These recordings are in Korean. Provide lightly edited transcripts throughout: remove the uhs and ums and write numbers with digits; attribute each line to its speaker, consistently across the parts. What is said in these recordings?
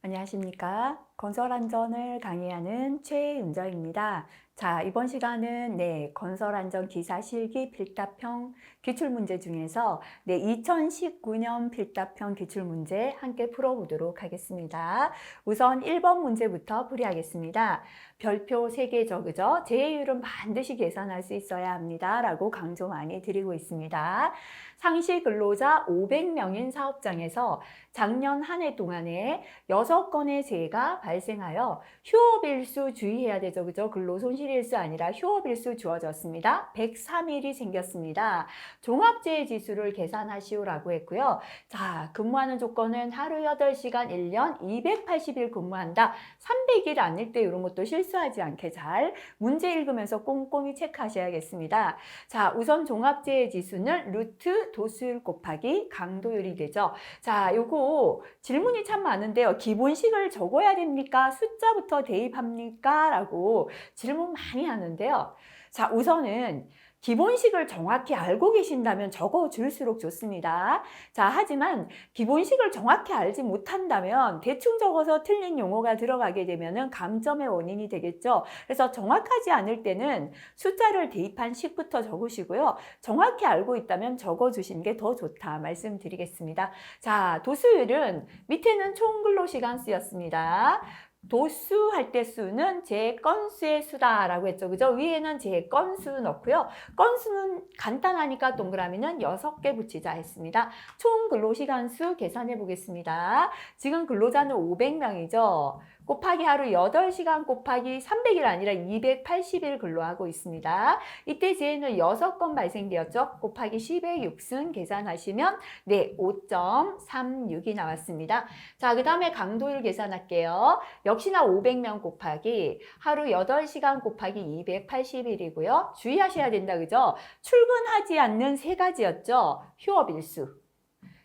Speaker 1: 안녕하십니까. 건설안전을 강의하는 최은정입니다. 자, 이번 시간은 건설안전 기사 실기 필답형 기출문제 중에서 2019년 필답형 기출문제 함께 풀어보도록 하겠습니다. 우선 1번 문제부터 풀이하겠습니다. 별표 3개 적으죠. 제외율은 반드시 계산할 수 있어야 합니다. 라고 강조 많이 드리고 있습니다. 상시 근로자 500명인 사업장에서 작년 한 해 동안에 6건의 재해가 발생하여 휴업일수 주의해야 되죠. 그죠? 근로손실일수 아니라 휴업일수 주어졌습니다. 103일이 생겼습니다. 종합재해 지수를 계산하시오라고 했고요. 자, 근무하는 조건은 하루 8시간 1년 280일 근무한다. 300일 아닐 때 이런 것도 실수하지 않게 잘 문제 읽으면서 꼼꼼히 체크하셔야겠습니다. 자, 우선 종합재해 지수는 루트 도수율 곱하기 강도율이 되죠. 자, 요거 질문이 참 많은데요. 기본식을 적어야 됩니까? 숫자부터 대입합니까? 라고 질문 많이 하는데요. 자, 우선은 기본식을 정확히 알고 계신다면 적어줄수록 좋습니다. 자, 하지만 기본식을 정확히 알지 못한다면 대충 적어서 틀린 용어가 들어가게 되면 감점의 원인이 되겠죠. 그래서 정확하지 않을 때는 숫자를 대입한 식부터 적으시고요. 정확히 알고 있다면 적어주시는 게 더 좋다 말씀드리겠습니다. 자, 도수율은 밑에는 총 근로시간 수였습니다. 도수 할 때 수는 제 건수의 수다라고 했죠. 그죠? 위에는 제 건수 넣고요. 건수는 간단하니까 동그라미는 6개 붙이자 했습니다. 총 근로시간 수 계산해 보겠습니다. 지금 근로자는 500명이죠. 곱하기 하루 8시간 곱하기 300일 아니라 280일 근로하고 있습니다. 이때 재해는 6건 발생되었죠. 곱하기 10의 6승 계산하시면 5.36이 나왔습니다. 자, 그 다음에 강도율 계산할게요. 역시나 500명 곱하기 하루 8시간 곱하기 280일이고요. 주의하셔야 된다, 그죠? 출근하지 않는 3가지였죠. 휴업일수,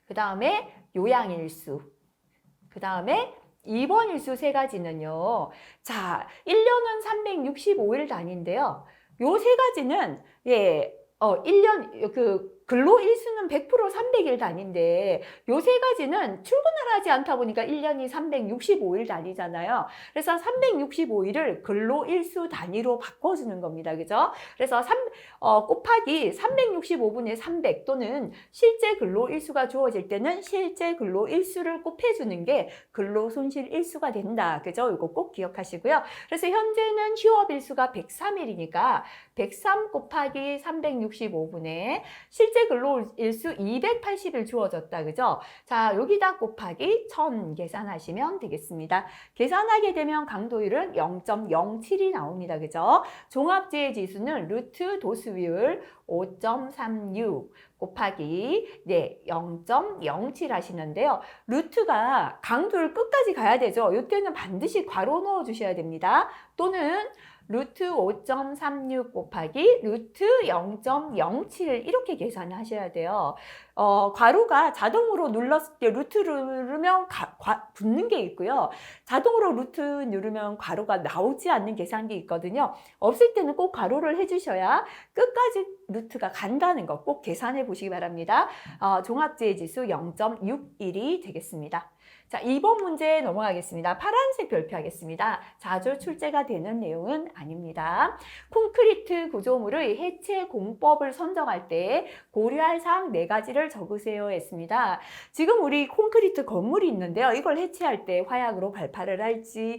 Speaker 1: 그 다음에 요양일수, 그 다음에 입원일수 3가지는요. 자, 1년은 365일 단위인데요. 요 3가지는 1년 근로일수는 100% 300일 단위인데 요 3가지는 출근을 하지 않다 보니까 1년이 365일 단위잖아요. 그래서 365일을 근로일수 단위로 바꿔주는 겁니다. 그죠? 그래서 곱하기 365분의 300 또는 실제 근로일수가 주어질 때는 실제 근로일수를 곱해주는 게 근로손실일수가 된다. 그죠? 이거 꼭 기억하시고요. 그래서 현재는 휴업일수가 103일이니까 103 곱하기 365분의 실제 근로일수 280일 주어졌다. 그죠? 자, 여기다 곱하기 1000 계산하시면 되겠습니다. 계산하게 되면 강도율은 0.07이 나옵니다. 그죠? 종합재해 지수는 루트 도수율 5.36 곱하기 0.07 하시는데요. 루트가 강도율 끝까지 가야 되죠. 이때는 반드시 괄호 넣어 주셔야 됩니다. 또는 루트 5.36 곱하기 루트 0.07 이렇게 계산하셔야 돼요. 괄호가 자동으로 눌렀을 때 루트를 누르면 붙는 게 있고요. 자동으로 루트 누르면 괄호가 나오지 않는 계산기 있거든요. 없을 때는 꼭 괄호를 해주셔야 끝까지 루트가 간다는 거 꼭 계산해 보시기 바랍니다. 종합재해 지수 0.61이 되겠습니다. 자, 2번 문제 넘어가겠습니다. 파란색 별표하겠습니다. 자주 출제가 되는 내용은 아닙니다. 콘크리트 구조물의 해체 공법을 선정할 때 고려할 사항 4가지를 적으세요 했습니다. 지금 우리 콘크리트 건물이 있는데요. 이걸 해체할 때 화약으로 발파를 할지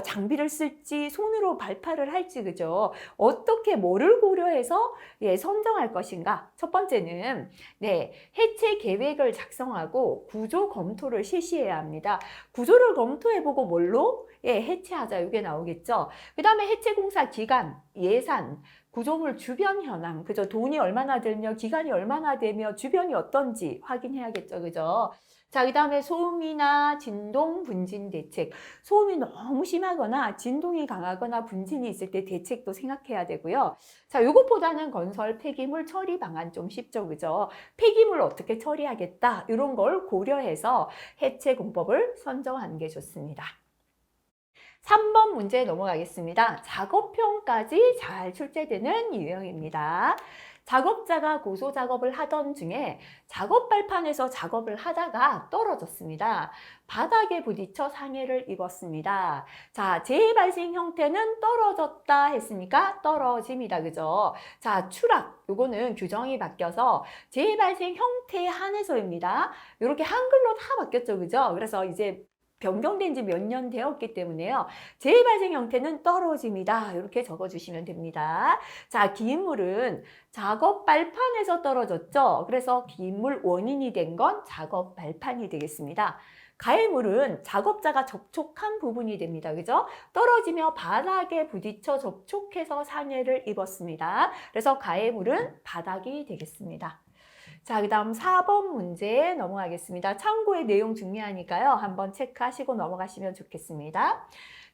Speaker 1: 장비를 쓸지 손으로 발파를 할지 그죠? 어떻게 뭐를 고려해서 선정할 것인가? 첫 번째는 해체 계획을 작성하고 구조 검토를 실시해야 합니다. 구조를 검토해보고 뭘로? 해체하자 이게 나오겠죠. 그 다음에 해체공사 기간, 예산, 구조물 주변 현황, 그죠? 돈이 얼마나 들며 기간이 얼마나 되며 주변이 어떤지 확인해야겠죠. 그죠? 자, 그 다음에 소음이나 진동, 분진 대책. 소음이 너무 심하거나 진동이 강하거나 분진이 있을 때 대책도 생각해야 되고요. 자, 요것보다는 건설 폐기물 처리 방안 좀 쉽죠. 그죠? 폐기물 어떻게 처리하겠다. 이런 걸 고려해서 해체 공법을 선정하는 게 좋습니다. 3번 문제 넘어가겠습니다. 작업형까지 잘 출제되는 유형입니다. 작업자가 고소 작업을 하던 중에 작업 발판에서 작업을 하다가 떨어졌습니다. 바닥에 부딪혀 상해를 입었습니다. 자, 재발생 형태는 떨어졌다 했으니까 떨어짐이다. 그죠? 자, 추락. 요거는 규정이 바뀌어서 재발생 형태에 한해서입니다. 이렇게 한글로 다 바뀌었죠. 그죠? 그래서 이제 변경된 지 몇 년 되었기 때문에요. 재발생 형태는 떨어집니다. 이렇게 적어주시면 됩니다. 자, 기인물은 작업 발판에서 떨어졌죠. 그래서 기인물 원인이 된 건 작업 발판이 되겠습니다. 가해물은 작업자가 접촉한 부분이 됩니다. 그죠? 떨어지며 바닥에 부딪혀 접촉해서 상해를 입었습니다. 그래서 가해물은 바닥이 되겠습니다. 자, 그 다음 4번 문제 넘어가겠습니다. 참고의 내용 중요하니까요. 한번 체크하시고 넘어가시면 좋겠습니다.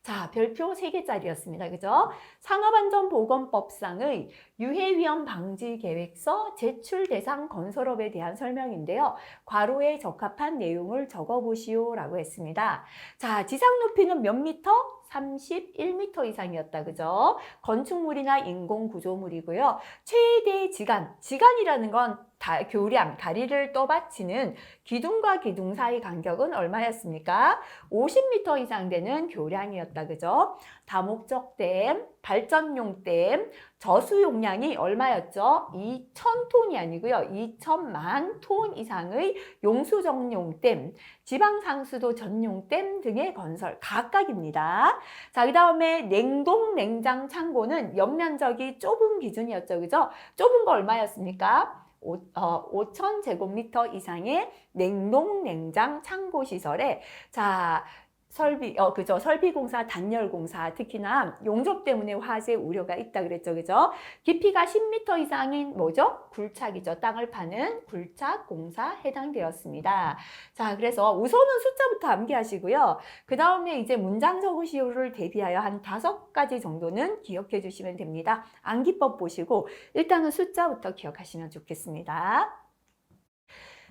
Speaker 1: 자, 별표 3개짜리였습니다. 그죠? 산업안전보건법상의 유해위험 방지 계획서 제출 대상 건설업에 대한 설명인데요. 괄호에 적합한 내용을 적어보시오 라고 했습니다. 자, 지상 높이는 몇 미터? 31m 이상이었다. 그죠? 건축물이나 인공구조물이고요. 최대 지간이라는 건 교량, 다리를 떠받치는 기둥과 기둥 사이 간격은 얼마였습니까? 50m 이상 되는 교량이었다. 그죠? 다목적댐, 발전용 댐, 저수 용량이 얼마였죠? 2,000톤이 아니고요. 2,000만 톤 이상의 용수정용 댐, 지방상수도 전용 댐 등의 건설 각각입니다. 자, 그 다음에 냉동 냉장 창고는 연면적이 좁은 기준이었죠. 그죠? 좁은 거 얼마였습니까? 5,000제곱미터 이상의 냉동 냉장 창고 시설에 자, 설비공사, 단열공사, 특히나 용접 때문에 화재 우려가 있다 그랬죠. 그죠? 깊이가 10m 이상인 뭐죠? 굴착이죠. 땅을 파는 굴착 공사 해당되었습니다. 자, 그래서 우선은 숫자부터 암기하시고요. 그 다음에 이제 문장 적으시오를 대비하여 한 5가지 정도는 기억해 주시면 됩니다. 암기법 보시고 일단은 숫자부터 기억하시면 좋겠습니다.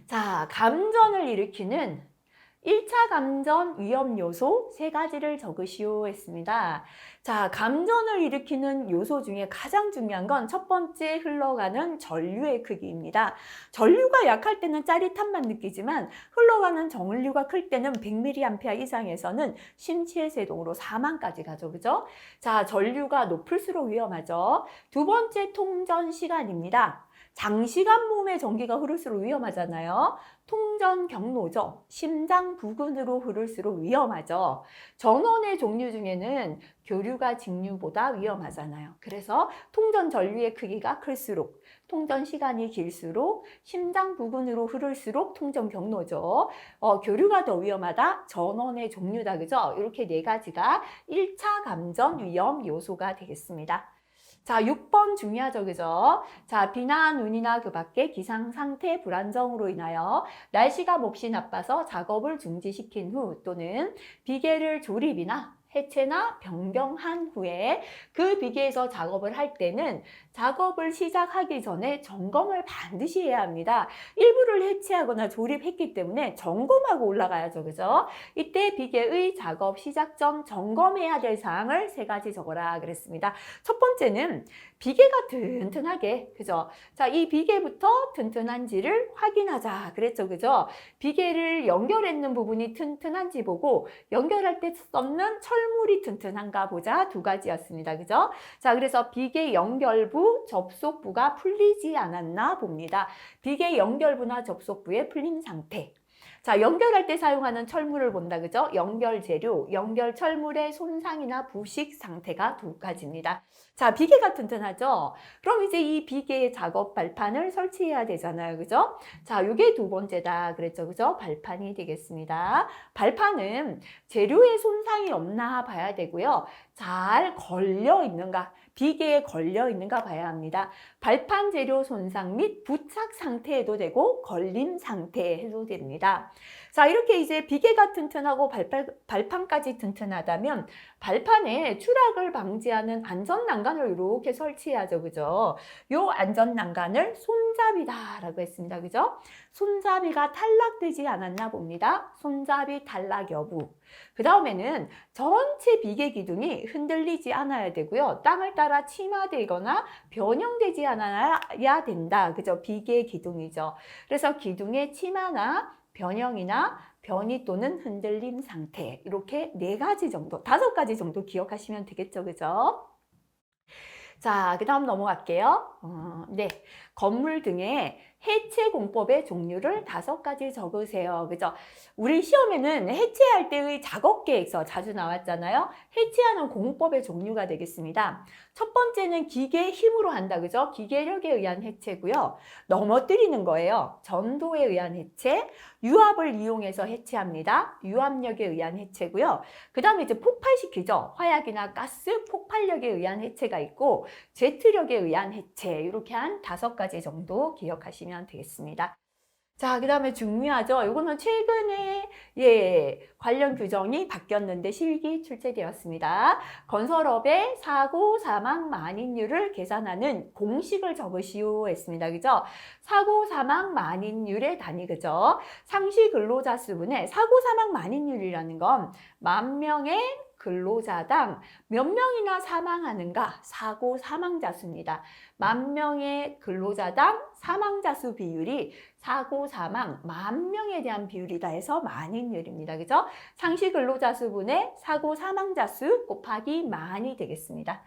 Speaker 1: 자, 감전을 일으키는 1차 감전 위험 요소 3가지를 적으시오 했습니다. 자, 감전을 일으키는 요소 중에 가장 중요한 건 첫 번째 흘러가는 전류의 크기입니다. 전류가 약할 때는 짜릿함만 느끼지만 흘러가는 전류가 클 때는 100mA 이상에서는 심폐쇄동으로 사망까지 가죠. 그죠? 자, 전류가 높을수록 위험하죠. 두 번째 통전 시간입니다. 장시간 몸에 전기가 흐를수록 위험하잖아요. 통전 경로죠. 심장 부근으로 흐를수록 위험하죠. 전원의 종류 중에는 교류가 직류보다 위험하잖아요. 그래서 통전 전류의 크기가 클수록, 통전 시간이 길수록, 심장 부근으로 흐를수록 통전 경로죠. 교류가 더 위험하다. 전원의 종류다. 그죠? 이렇게 4가지가 1차 감전 위험 요소가 되겠습니다. 자, 6번 중요하죠. 그죠? 자, 비나 눈이나 그 밖에 기상 상태 불안정으로 인하여 날씨가 몹시 나빠서 작업을 중지시킨 후 또는 비계를 조립이나 해체나 변경한 후에 그 비계에서 작업을 할 때는 작업을 시작하기 전에 점검을 반드시 해야 합니다. 일부를 해체하거나 조립했기 때문에 점검하고 올라가야죠. 그죠? 이때 비계의 작업 시작 전 점검해야 될 사항을 3가지 적어라 그랬습니다. 첫 번째는 비계가 튼튼하게, 그죠? 자, 이 비계부터 튼튼한지를 확인하자 그랬죠. 그죠? 비계를 연결했는 부분이 튼튼한지 보고 연결할 때 썼는 철물이 튼튼한가 보자 2가지였습니다. 그죠? 자, 그래서 비계 연결부, 접속부가 풀리지 않았나 봅니다. 비계 연결부나 접속부의 풀림 상태. 자, 연결할 때 사용하는 철물을 본다. 그죠? 연결 재료, 연결 철물의 손상이나 부식 상태가 2가지입니다. 자, 비계가 튼튼하죠? 그럼 이제 이 비계의 작업 발판을 설치해야 되잖아요. 그죠? 자, 이게 2번째다 그랬죠. 그죠? 발판이 되겠습니다. 발판은 재료에 손상이 없나 봐야 되고요. 잘 걸려 있는가, 비계에 걸려 있는가 봐야 합니다. 발판 재료 손상 및 부착 상태에도 되고 걸림 상태에도 됩니다. 자, 이렇게 이제 비계가 튼튼하고 발판까지 튼튼하다면 발판에 추락을 방지하는 안전난간을 이렇게 설치해야죠. 그죠? 요 안전난간을 손잡이다라고 했습니다. 그죠? 손잡이가 탈락되지 않았나 봅니다. 손잡이 탈락 여부. 그 다음에는 전체 비계 기둥이 흔들리지 않아야 되고요. 땅을 따라 침하되거나 변형되지 않아야 된다. 그죠? 비계 기둥이죠. 그래서 기둥의 침하나 변형이나 변이 또는 흔들림 상태, 이렇게 4가지 정도, 5가지 정도 기억하시면 되겠죠. 그죠? 자, 그 다음 넘어갈게요. 네. 건물 등의 해체 공법의 종류를 5가지 적으세요. 그죠? 우리 시험에는 해체할 때의 작업 계획서 자주 나왔잖아요. 해체하는 공법의 종류가 되겠습니다. 첫 번째는 기계의 힘으로 한다. 그죠? 기계력에 의한 해체고요. 넘어뜨리는 거예요. 전도에 의한 해체, 유압을 이용해서 해체합니다. 유압력에 의한 해체고요. 그 다음에 이제 폭발시키죠. 화약이나 가스 폭발력에 의한 해체가 있고, 제트력에 의한 해체, 이렇게 한 5가지 정도 기억하시면 되겠습니다. 자, 그 다음에 중요하죠. 이거는 최근에 관련 규정이 바뀌었는데 실기 출제되었습니다. 건설업의 사고 사망 만인율을 계산하는 공식을 적으시오 했습니다. 그죠? 사고 사망 만인율의 단위, 그죠? 상시 근로자 수분의 사고 사망 만인율이라는 건 10,000명의 근로자당 몇 명이나 사망하는가? 사고 사망자 수입니다. 10,000명의 근로자당 사망자 수 비율이 사고 사망 10,000명에 대한 비율이다 해서 만인율입니다. 그죠? 상시 근로자 수분의 사고 사망자 수 곱하기 만이 되겠습니다.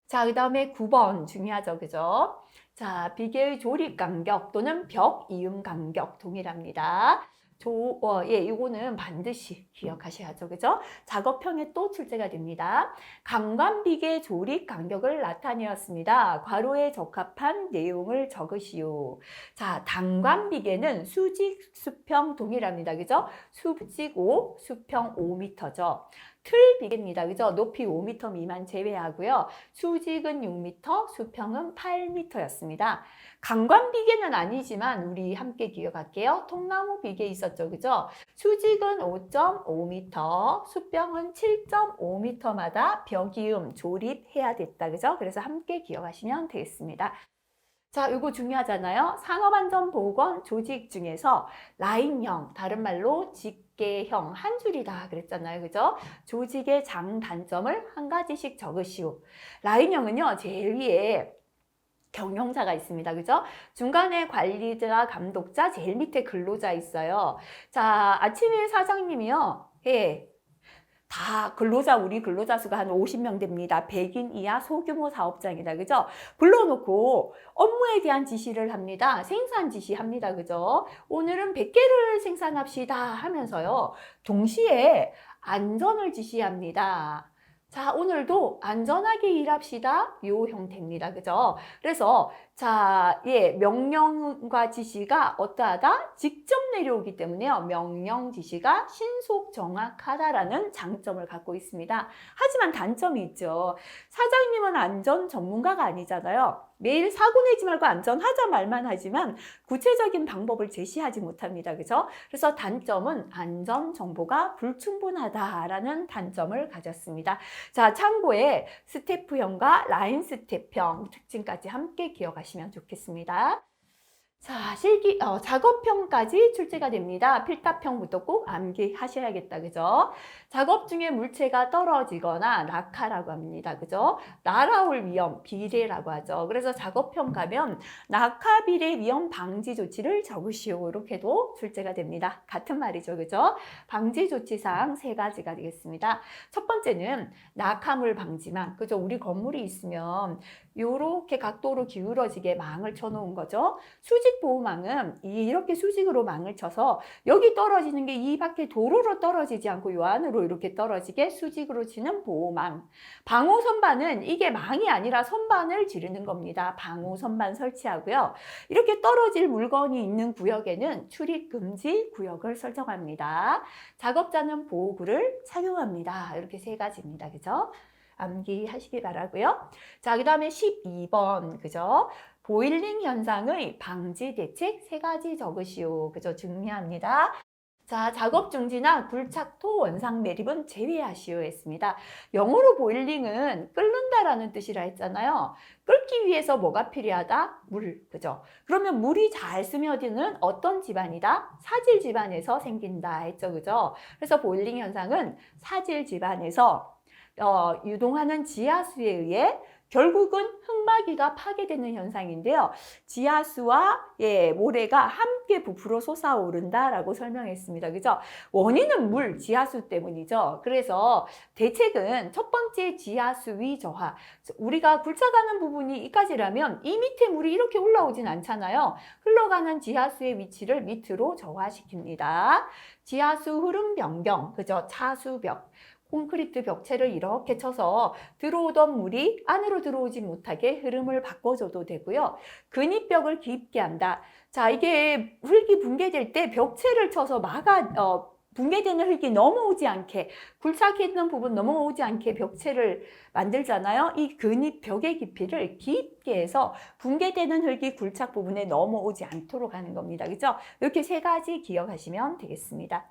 Speaker 1: 자, 그 다음에 9번 중요하죠. 그죠? 자, 비계의 조립 간격 또는 벽 이음 간격 동일합니다. 이거는 반드시 기억하셔야죠. 그죠? 작업형에 또 출제가 됩니다. 강관비계 조립 간격을 나타내었습니다. 괄호에 적합한 내용을 적으시오. 자, 단관비계는 수직, 수평 동일합니다. 그죠? 수직 5, 수평 5m죠. 틀비계입니다. 그죠? 높이 5m 미만 제외하고요. 수직은 6m, 수평은 8m였습니다. 강관비계는 아니지만 우리 함께 기억할게요. 통나무 비계 있었죠. 그죠? 수직은 5.5m, 수평은 7.5m마다 벽이음 조립해야 됐다. 그죠? 그래서 함께 기억하시면 되겠습니다. 자, 이거 중요하잖아요. 산업안전보건 조직 중에서 라인형, 다른 말로 직계형 한 줄이다 그랬잖아요. 그죠? 조직의 장단점을 한 가지씩 적으시오. 라인형은요, 제일 위에 경영자가 있습니다. 그죠? 중간에 관리자, 감독자, 제일 밑에 근로자 있어요. 자, 아침에 사장님이요. 다 우리 근로자 수가 한 50명 됩니다. 100인 이하 소규모 사업장이다. 그죠? 불러놓고 업무에 대한 지시를 합니다. 생산 지시합니다. 그죠? 오늘은 100개를 생산합시다 하면서요. 동시에 안전을 지시합니다. 자, 오늘도 안전하게 일합시다. 요 형태입니다. 그죠? 그래서 자, 명령과 지시가 어떠하다? 직접 내려오기 때문에요. 명령 지시가 신속 정확하다라는 장점을 갖고 있습니다. 하지만 단점이 있죠. 사장님은 안전 전문가가 아니잖아요. 매일 사고 내지 말고 안전하자 말만 하지만 구체적인 방법을 제시하지 못합니다. 그죠? 그래서 단점은 안전 정보가 불충분하다라는 단점을 가졌습니다. 자, 참고에 스태프형과 라인 스태프형 특징까지 함께 기억하시면 좋겠습니다. 자, 작업형까지 출제가 됩니다. 필답형부터 꼭 암기하셔야겠다. 그죠? 작업 중에 물체가 떨어지거나 낙하라고 합니다. 그죠? 날아올 위험, 비례라고 하죠. 그래서 작업형 가면 낙하, 비례 위험 방지 조치를 적으시오. 이렇게도 출제가 됩니다. 같은 말이죠. 그죠? 방지 조치사항 3가지가 되겠습니다. 첫 번째는 낙하물 방지망. 그죠? 우리 건물이 있으면 요렇게 각도로 기울어지게 망을 쳐놓은 거죠. 수직 보호망은 이렇게 수직으로 망을 쳐서 여기 떨어지는 게 이 밖에 도로로 떨어지지 않고 요 안으로 이렇게 떨어지게 수직으로 치는 보호망. 방호 선반은 이게 망이 아니라 선반을 지르는 겁니다. 방호 선반 설치하고요. 이렇게 떨어질 물건이 있는 구역에는 출입 금지 구역을 설정합니다. 작업자는 보호구를 착용합니다. 이렇게 3가지입니다. 그죠? 암기하시기 바라고요. 자, 그 다음에 12번, 그죠? 보일링 현상의 방지 대책 3가지 적으시오. 그죠? 중요합니다. 자, 작업 중지나 굴착토 원상 매립은 제외하시오 했습니다. 영어로 보일링은 끓는다라는 뜻이라 했잖아요. 끓기 위해서 뭐가 필요하다? 물, 그죠? 그러면 물이 잘 스며드는 어떤 집안이다? 사질 집안에서 생긴다 했죠, 그죠? 그래서 보일링 현상은 사질 집안에서 유동하는 지하수에 의해 결국은 흙막이가 파괴되는 현상인데요. 지하수와 모래가 함께 부풀어 솟아오른다라고 설명했습니다. 그죠? 원인은 물, 지하수 때문이죠. 그래서 대책은 첫 번째 지하수 위 저하. 우리가 굴착하는 부분이 이까지라면 이 밑에 물이 이렇게 올라오진 않잖아요. 흘러가는 지하수의 위치를 밑으로 저하시킵니다. 지하수 흐름 변경, 그죠? 차수벽. 콘크리트 벽체를 이렇게 쳐서 들어오던 물이 안으로 들어오지 못하게 흐름을 바꿔줘도 되고요. 근입벽을 깊게 한다. 자, 이게 흙이 붕괴될 때 벽체를 쳐서 붕괴되는 흙이 넘어오지 않게, 굴착했던 부분 넘어오지 않게 벽체를 만들잖아요. 이 근입벽의 깊이를 깊게 해서 붕괴되는 흙이 굴착 부분에 넘어오지 않도록 하는 겁니다. 그죠? 이렇게 세 가지 기억하시면 되겠습니다.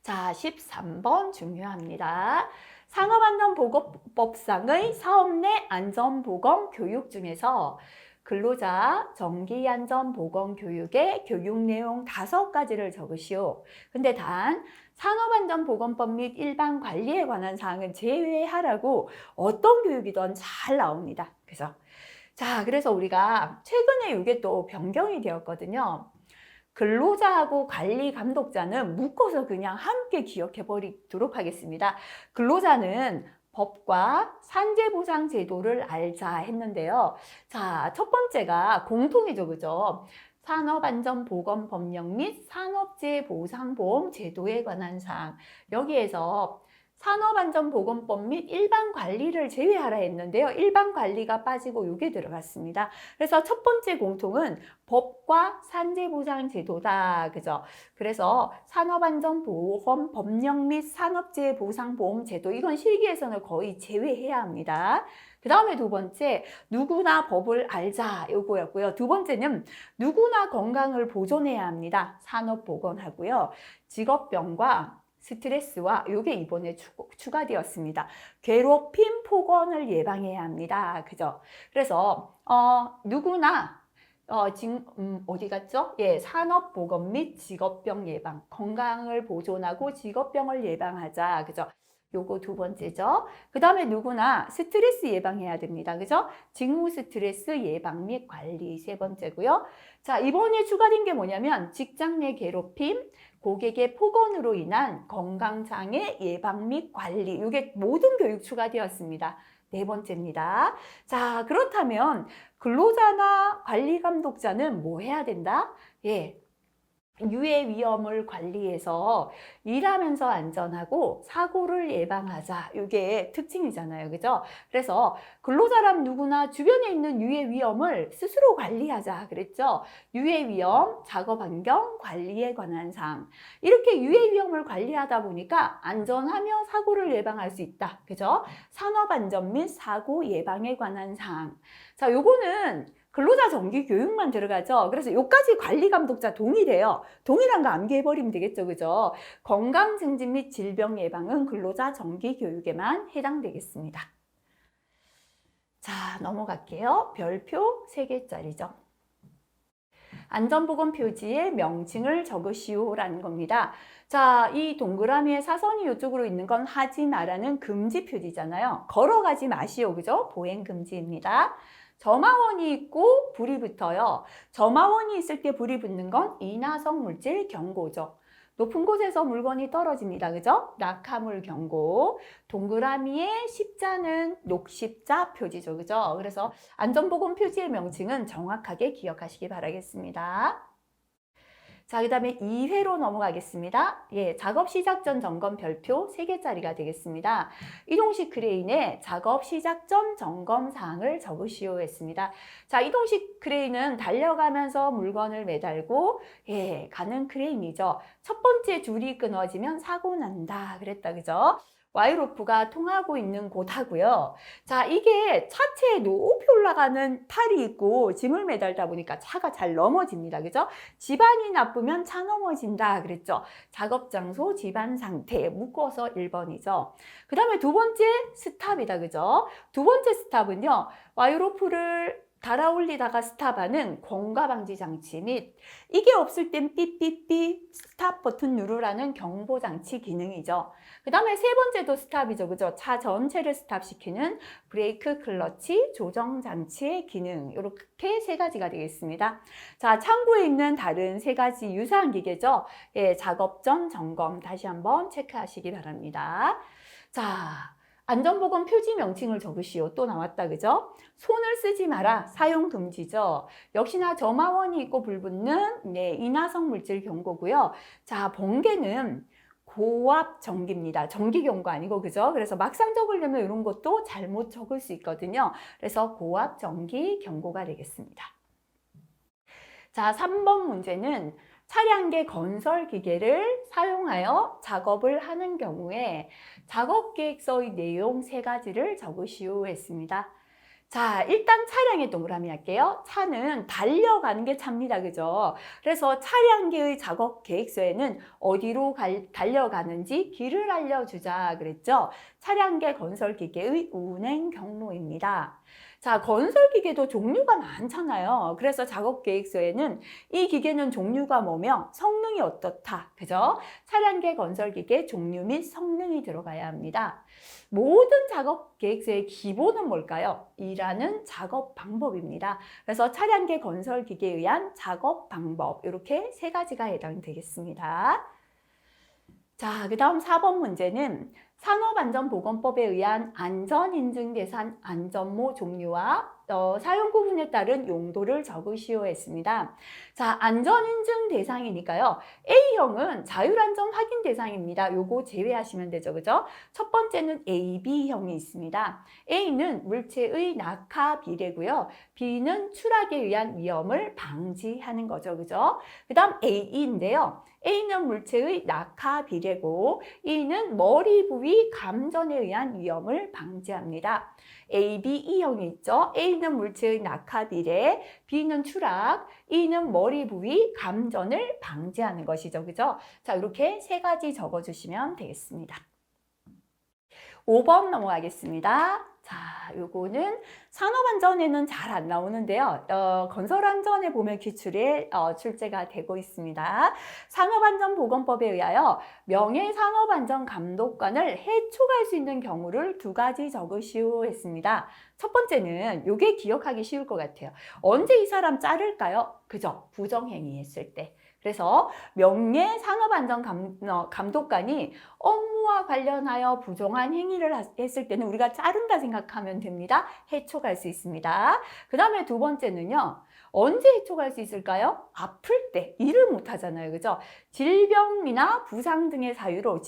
Speaker 1: 자, 13번 중요합니다. 산업안전보건법상의 사업 내 안전보건 교육 중에서 근로자 정기안전보건교육의 교육 내용 5가지를 적으시오. 근데 단 산업안전보건법 및 일반관리에 관한 사항은 제외하라고 어떤 교육이든 잘 나옵니다. 그죠? 자, 그래서 우리가 최근에 이게 또 변경이 되었거든요. 근로자하고 관리 감독자는 묶어서 그냥 함께 기억해 버리도록 하겠습니다. 근로자는 법과 산재보상 제도를 알자 했는데요. 자, 첫 번째가 공통이죠, 그죠? 산업안전보건법령 및 산업재해보상보험 제도에 관한 사항. 여기에서 산업안전보건법 및 일반관리를 제외하라 했는데요. 일반관리가 빠지고 이게 들어갔습니다. 그래서 첫 번째 공통은 법과 산재보상제도다. 그죠? 그래서 산업안전보건 법령 및 산업재해보상보험제도 이건 실기에서는 거의 제외해야 합니다. 그 다음에 두 번째, 누구나 법을 알자 요거였고요. 두 번째는 누구나 건강을 보존해야 합니다. 산업보건하고요. 직업병과 스트레스와 이게 이번에 추가되었습니다. 괴롭힘, 폭언을 예방해야 합니다. 그죠? 그래서 누구나 지금 어디 갔죠? 예, 산업보건 및 직업병 예방, 건강을 보존하고 직업병을 예방하자. 그죠? 요거 두 번째죠. 그 다음에 누구나 스트레스 예방해야 됩니다. 그죠? 직무 스트레스 예방 및 관리 세 번째고요. 자, 이번에 추가된 게 뭐냐면 직장 내 괴롭힘, 고객의 폭언으로 인한 건강장애 예방 및 관리. 이게 모든 교육 추가되었습니다. 네 번째입니다. 자, 그렇다면 근로자나 관리 감독자는 뭐 해야 된다? 예. 유해 위험을 관리해서 일하면서 안전하고 사고를 예방하자. 이게 특징이잖아요. 그죠? 그래서 근로자람 누구나 주변에 있는 유해 위험을 스스로 관리하자. 그랬죠? 유해 위험, 작업 환경 관리에 관한 사항. 이렇게 유해 위험을 관리하다 보니까 안전하며 사고를 예방할 수 있다. 그죠? 산업 안전 및 사고 예방에 관한 사항. 자, 요거는 근로자 정기 교육만 들어가죠. 그래서 요까지 관리 감독자 동일해요. 동일한 거 암기해버리면 되겠죠. 그죠? 건강 증진 및 질병 예방은 근로자 정기 교육에만 해당되겠습니다. 자, 넘어갈게요. 별표 3개짜리죠. 안전보건 표지에 명칭을 적으시오라는 겁니다. 자, 이 동그라미의 사선이 이쪽으로 있는 건 하지 마라는 금지 표지잖아요. 걸어가지 마시오. 그죠? 보행 금지입니다. 점화원이 있고 불이 붙어요. 점화원이 있을 때 불이 붙는 건 인화성 물질 경고죠. 높은 곳에서 물건이 떨어집니다. 그죠? 낙하물 경고. 동그라미의 십자는 녹십자 표지죠. 그죠? 그래서 안전보건 표지의 명칭은 정확하게 기억하시기 바라겠습니다. 자, 그 다음에 2회로 넘어가겠습니다. 예, 작업 시작 전 점검 별표 3개짜리가 되겠습니다. 이동식 크레인의 작업 시작 전 점검 사항을 적으시오 했습니다. 자, 이동식 크레인은 달려가면서 물건을 매달고 가는 크레인이죠. 첫 번째 줄이 끊어지면 사고 난다 그랬다. 그죠? 와이로프가 통하고 있는 곳하고요. 자, 이게 차체에 높이 올라가는 팔이 있고 짐을 매달다 보니까 차가 잘 넘어집니다. 그죠? 집안이 나쁘면 차 넘어진다 그랬죠. 작업 장소, 집안 상태, 묶어서 1번이죠. 그 다음에 두 번째 스탑이다. 그죠? 두 번째 스탑은요. 와이로프를 달아 올리다가 스탑하는 공가 방지 장치 및 이게 없을 땐 삐삐삐 스탑 버튼 누르라는 경보 장치 기능이죠. 그 다음에 세 번째도 스탑이죠. 그죠? 차 전체를 스탑시키는 브레이크 클러치 조정 장치의 기능. 이렇게 세 가지가 되겠습니다. 자, 창고에 있는 다른 세 가지 유사한 기계죠. 예, 작업 전 점검 다시 한번 체크하시기 바랍니다. 자, 안전보건 표지 명칭을 적으시오. 또 나왔다. 그죠? 손을 쓰지 마라. 사용 금지죠. 역시나 점화원이 있고 불붙는 인화성 물질 경고고요. 자, 번개는 고압 전기입니다. 전기 경고 아니고 그죠? 그래서 막상 적으려면 이런 것도 잘못 적을 수 있거든요. 그래서 고압 전기 경고가 되겠습니다. 자, 3번 문제는 차량계 건설 기계를 사용하여 작업을 하는 경우에 작업 계획서의 내용 세 가지를 적으시오 했습니다. 자, 일단 차량에 동그라미 할게요. 차는 달려가는 게 차입니다. 그죠? 그래서 차량계의 작업 계획서에는 어디로 달려가는지 길을 알려주자 그랬죠? 차량계 건설기계의 운행 경로입니다. 자, 건설기계도 종류가 많잖아요. 그래서 작업계획서에는 이 기계는 종류가 뭐며 성능이 어떻다. 그죠? 차량계 건설기계 종류 및 성능이 들어가야 합니다. 모든 작업계획서의 기본은 뭘까요? 일하는 작업 방법입니다. 그래서 차량계 건설기계에 의한 작업 방법 이렇게 세 가지가 해당되겠습니다. 자, 그 다음 4번 문제는 산업안전보건법에 의한 안전인증대상 안전모 종류와 사용 구분에 따른 용도를 적으시오 했습니다. 자, 안전인증 대상이니까요. A형은 자율안전 확인 대상입니다. 요거 제외하시면 되죠. 그죠? 첫 번째는 A, B형이 있습니다. A는 물체의 낙하 비례고요. B는 추락에 의한 위험을 방지하는 거죠. 그죠? 그 다음 A인데요. A는 물체의 낙하 비례고 E는 머리 부위 감전에 의한 위험을 방지합니다. A, B, E형이 있죠. A는 물체의 낙하 비례, B는 추락, E는 머리 부위 감전을 방지하는 것이죠. 그죠? 자, 이렇게 세 가지 적어주시면 되겠습니다. 5번 넘어가겠습니다. 자, 요거는 산업안전에는 잘 안 나오는데요. 건설안전에 보면 기출에 출제가 되고 있습니다. 산업안전보건법에 의하여 명예산업안전감독관을 해촉할 수 있는 경우를 두 가지 적으시오 했습니다. 첫 번째는 요게 기억하기 쉬울 것 같아요. 언제 이 사람 자를까요? 그죠? 부정행위 했을 때. 그래서 명예산업안전감독관이 업무와 관련하여 부정한 행위를 했을 때는 우리가 자른다 생각하면 됩니다. 해촉할 수 있습니다. 그 다음에 두 번째는요. 언제 해촉할 수 있을까요? 아플 때 일을 못 하잖아요. 그죠? 질병이나 부상 등의 사유로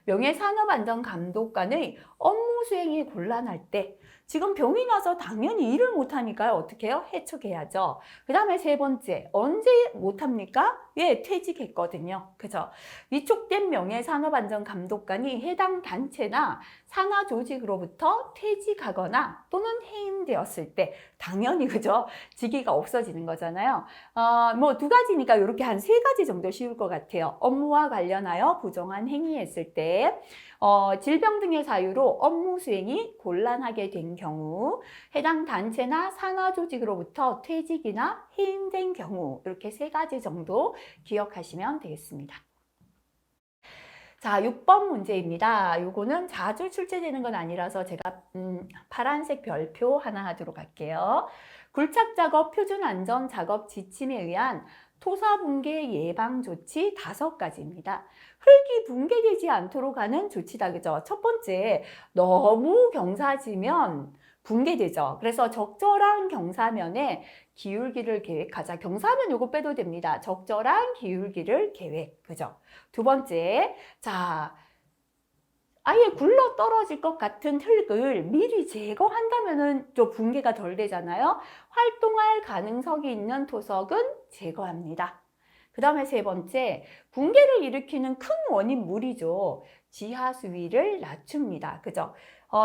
Speaker 1: 명예산업안전감독관의 업무 수행이 곤란할 때 지금 병이 나서 당연히 일을 못하니까요. 어떻게 해요? 해촉해야죠. 그 다음에 세 번째, 언제 못합니까? 예, 퇴직했거든요. 그죠? 위촉된 명예산업안전감독관이 해당 단체나 산하 조직으로부터 퇴직하거나 또는 해임되었을 때 당연히 그죠? 직위가 없어지는 거잖아요. 뭐 두 가지니까 이렇게 한 세 가지 정도 쉬울 것 같아요. 업무와 관련하여 부정한 행위했을 때 질병 등의 사유로 업무 수행이 곤란하게 된 경우, 해당 단체나 산하 조직으로부터 퇴직이나 해임된 경우 이렇게 세 가지 정도 기억하시면 되겠습니다. 자, 6번 문제입니다. 요거는 자주 출제되는 건 아니라서 제가 파란색 별표 하나 하도록 할게요. 굴착 작업 표준 안전 작업 지침에 의한 토사 붕괴 예방 조치 5가지입니다. 흙이 붕괴되지 않도록 하는 조치다. 그죠? 첫 번째, 너무 경사지면 붕괴되죠. 그래서 적절한 경사면에 기울기를 계획하자. 경사면 요거 빼도 됩니다. 적절한 기울기를 계획. 그죠? 두 번째, 자, 아예 굴러 떨어질 것 같은 흙을 미리 제거한다면은 좀 붕괴가 덜 되잖아요. 활동할 가능성이 있는 토석은 제거합니다. 그 그 다음에 세 번째, 붕괴를 일으키는 큰 원인 물이죠. 지하 수위를 낮춥니다. 그죠?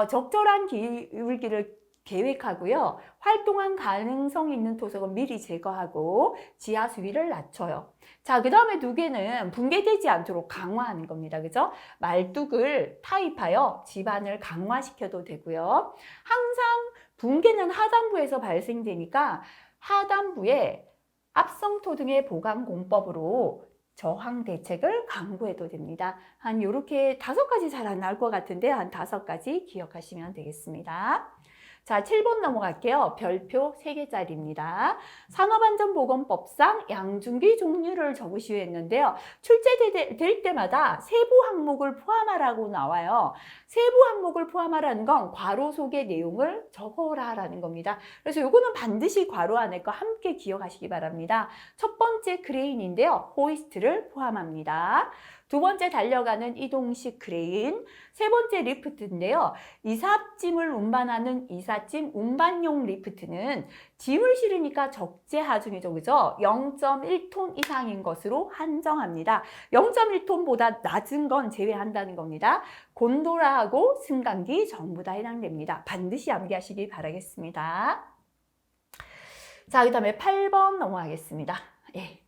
Speaker 1: 적절한 기울기를 계획하고요. 활동한 가능성 있는 토석은 미리 제거하고 지하 수위를 낮춰요. 자, 그 다음에 두 개는 붕괴되지 않도록 강화하는 겁니다. 그죠? 말뚝을 타입하여 지반을 강화시켜도 되고요. 항상 붕괴는 하단부에서 발생되니까 하단부에 압성토 등의 보강 공법으로 저항 대책을 강구해도 됩니다. 한 요렇게 5가지 잘 안 나올 것 같은데 한 5가지 기억하시면 되겠습니다. 자, 7번 넘어갈게요. 별표 3개짜리입니다. 산업안전보건법상 양중기 종류를 적으시오 했는데요. 출제될 때마다 세부 항목을 포함하라고 나와요. 세부 항목을 포함하라는 건 괄호 속의 내용을 적어라라는 겁니다. 그래서 요거는 반드시 괄호 안에 거 함께 기억하시기 바랍니다. 첫 번째 크레인인데요. 호이스트를 포함합니다. 두 번째 달려가는 이동식 크레인, 세 번째 리프트인데요. 이삿짐을 운반하는 이삿짐 운반용 리프트는 짐을 실으니까 적재 하중이죠. 그죠? 0.1톤 이상인 것으로 한정합니다. 0.1톤보다 낮은 건 제외한다는 겁니다. 곤도라하고 승강기 전부 다 해당됩니다. 반드시 암기하시기 바라겠습니다. 자, 그 다음에 8번 넘어가겠습니다. 예.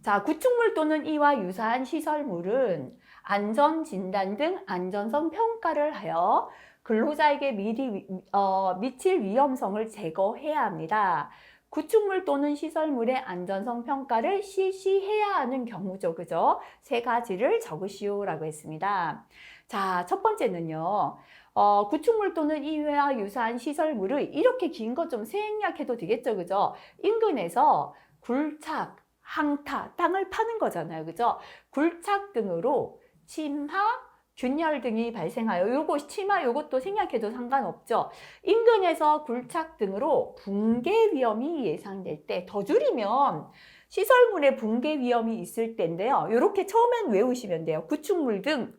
Speaker 1: 자, 구축물 또는 이와 유사한 시설물은 안전진단 등 안전성 평가를 하여 근로자에게 미리 미칠 위험성을 제거해야 합니다. 구축물 또는 시설물의 안전성 평가를 실시해야 하는 경우죠. 그죠? 3가지를 적으시오라고 했습니다. 자, 첫 번째는요. 구축물 또는 이와 유사한 시설물을 이렇게 긴 거 좀 생략해도 되겠죠. 그죠? 인근에서 굴착, 항타, 땅을 파는 거잖아요. 그죠? 굴착 등으로 침하, 균열 등이 발생하여 요거 침하 요것도 생략해도 상관없죠. 인근에서 굴착 등으로 붕괴 위험이 예상될 때 더 줄이면 시설물의 붕괴 위험이 있을 때인데요. 이렇게 처음엔 외우시면 돼요. 구축물 등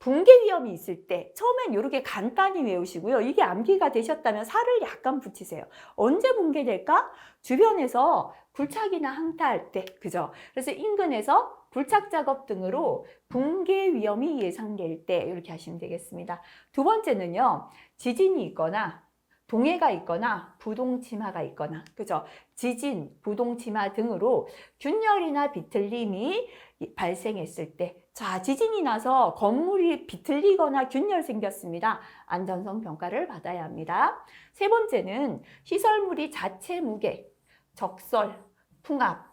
Speaker 1: 붕괴 위험이 있을 때 처음엔 이렇게 간단히 외우시고요. 이게 암기가 되셨다면 살을 약간 붙이세요. 언제 붕괴될까? 주변에서 굴착이나 항타할 때, 그죠? 그래서 인근에서 굴착 작업 등으로 붕괴 위험이 예상될 때 이렇게 하시면 되겠습니다. 두 번째는요. 지진이 있거나 동해가 있거나 부동침하가 있거나, 그죠? 지진, 부동침하 등으로 균열이나 비틀림이 발생했을 때, 자, 지진이 나서 건물이 비틀리거나 균열 생겼습니다. 안전성 평가를 받아야 합니다. 세 번째는 시설물이 자체 무게, 적설, 풍압,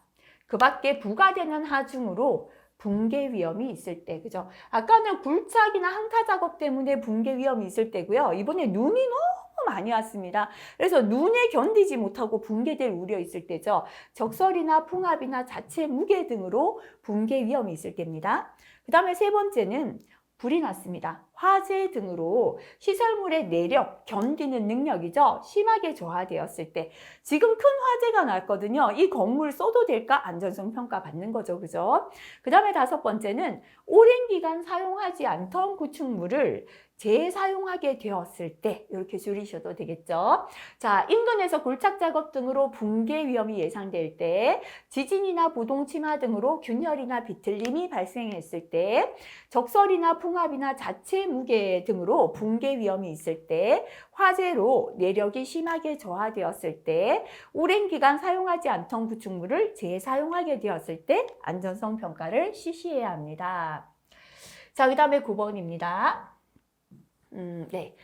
Speaker 1: 그 밖에 부과되는 하중으로 붕괴 위험이 있을 때, 그죠? 아까는 굴착이나 항타 작업 때문에 붕괴 위험이 있을 때고요. 이번에 눈이 너무 많이 왔습니다. 그래서 눈에 견디지 못하고 붕괴될 우려 있을 때죠. 적설이나 풍압이나 자체 무게 등으로 붕괴 위험이 있을 때입니다. 그 다음에 세 번째는 불이 났습니다. 화재 등으로 시설물의 내력, 견디는 능력이죠. 심하게 저하되었을 때. 지금 큰 화재가 났거든요. 이 건물 써도 될까? 안전성 평가 받는 거죠. 그죠? 그 다음에 5번째는 오랜 기간 사용하지 않던 구축물을 재사용하게 되었을 때 이렇게 줄이셔도 되겠죠. 자, 인근에서 굴착 작업 등으로 붕괴 위험이 예상될 때, 지진이나 부동침하 등으로 균열이나 비틀림이 발생했을 때, 적설이나 풍압이나 자체 무게 등으로 붕괴 위험이 있을 때, 화재로 내력이 심하게 저하되었을 때, 오랜 기간 사용하지 않던 구축물을 재사용하게 되었을 때 안전성 평가를 실시해야 합니다. 자, 그 다음에 9번입니다. 네.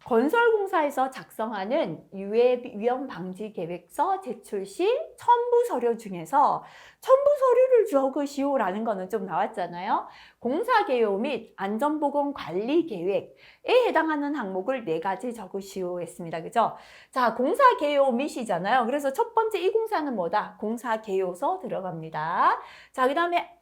Speaker 1: 건설공사에서 작성하는 유해 위험 방지 계획서 제출 시 첨부 서류 중에서 첨부 서류를 적으시오라는 거는 좀 나왔잖아요. 공사 개요 및 안전보건 관리 계획에 해당하는 항목을 4가지 적으시오 했습니다. 그죠? 자, 공사 개요 및이잖아요. 그래서 첫 번째 이 공사는 뭐다? 공사 개요서 들어갑니다. 자, 그 다음에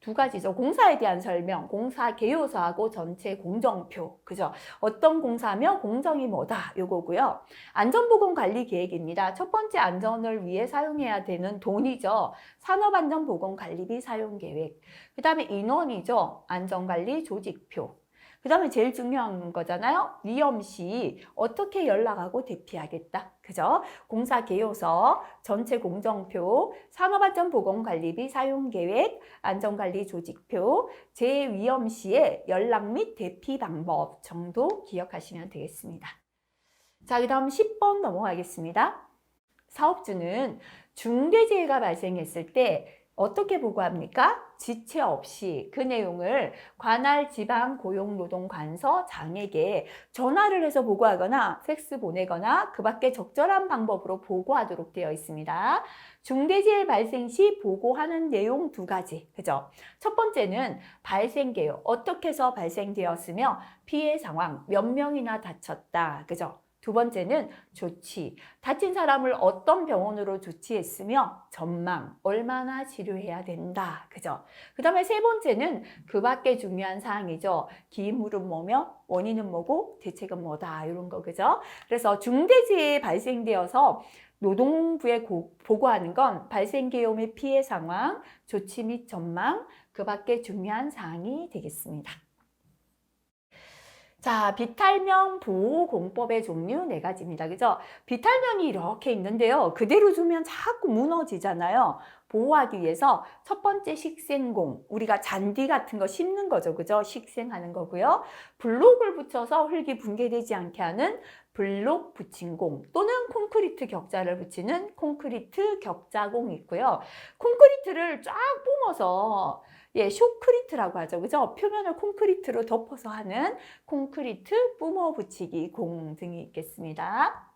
Speaker 1: 2가지죠. 공사에 대한 설명, 공사 개요서하고 전체 공정표, 그죠? 어떤 공사며 공정이 뭐다, 요거고요. 안전보건관리계획입니다. 첫 번째 안전을 위해 사용해야 되는 돈이죠. 산업안전보건관리비 사용계획. 그 다음에 인원이죠. 안전관리 조직표. 그 다음에 제일 중요한 거잖아요. 위험 시 어떻게 연락하고 대피하겠다. 그죠? 공사 개요서, 전체 공정표, 산업안전보건관리비 사용계획, 안전관리 조직표, 재위험 시의 연락 및 대피 방법 정도 기억하시면 되겠습니다. 자, 그 다음 10번 넘어가겠습니다. 사업주는 중대재해가 발생했을 때 어떻게 보고합니까? 지체 없이 그 내용을 관할 지방고용노동관서장에게 전화를 해서 보고하거나 팩스 보내거나 그 밖에 적절한 방법으로 보고하도록 되어 있습니다. 중대재해 발생 시 보고하는 내용 두 가지. 그죠? 첫 번째는 발생계요. 어떻게 해서 발생되었으며 피해 상황, 몇 명이나 다쳤다. 그죠? 두 번째는 조치, 다친 사람을 어떤 병원으로 조치했으며 전망, 얼마나 치료해야 된다. 그죠? 그 다음에 세 번째는 그 밖에 중요한 사항이죠. 기인물은 뭐며, 원인은 뭐고, 대책은 뭐다. 이런 거, 그죠? 그래서 중대재해 발생되어서 노동부에 보고하는 건 발생계엄의 피해 상황, 조치 및 전망, 그 밖에 중요한 사항이 되겠습니다. 자, 비탈면 보호공법의 종류 4가지입니다. 그죠? 비탈면이 이렇게 있는데요. 그대로 두면 자꾸 무너지잖아요. 보호하기 위해서 첫 번째 식생공, 우리가 잔디 같은 거 심는 거죠. 그죠? 식생하는 거고요. 블록을 붙여서 흙이 붕괴되지 않게 하는 블록 붙임공 또는 콘크리트 격자를 붙이는 콘크리트 격자공이 있고요. 콘크리트를 쫙 뿜어서 쇼크리트라고 하죠. 그죠? 표면을 콘크리트로 덮어서 하는 콘크리트 뿜어 붙이기 공 등이 있겠습니다.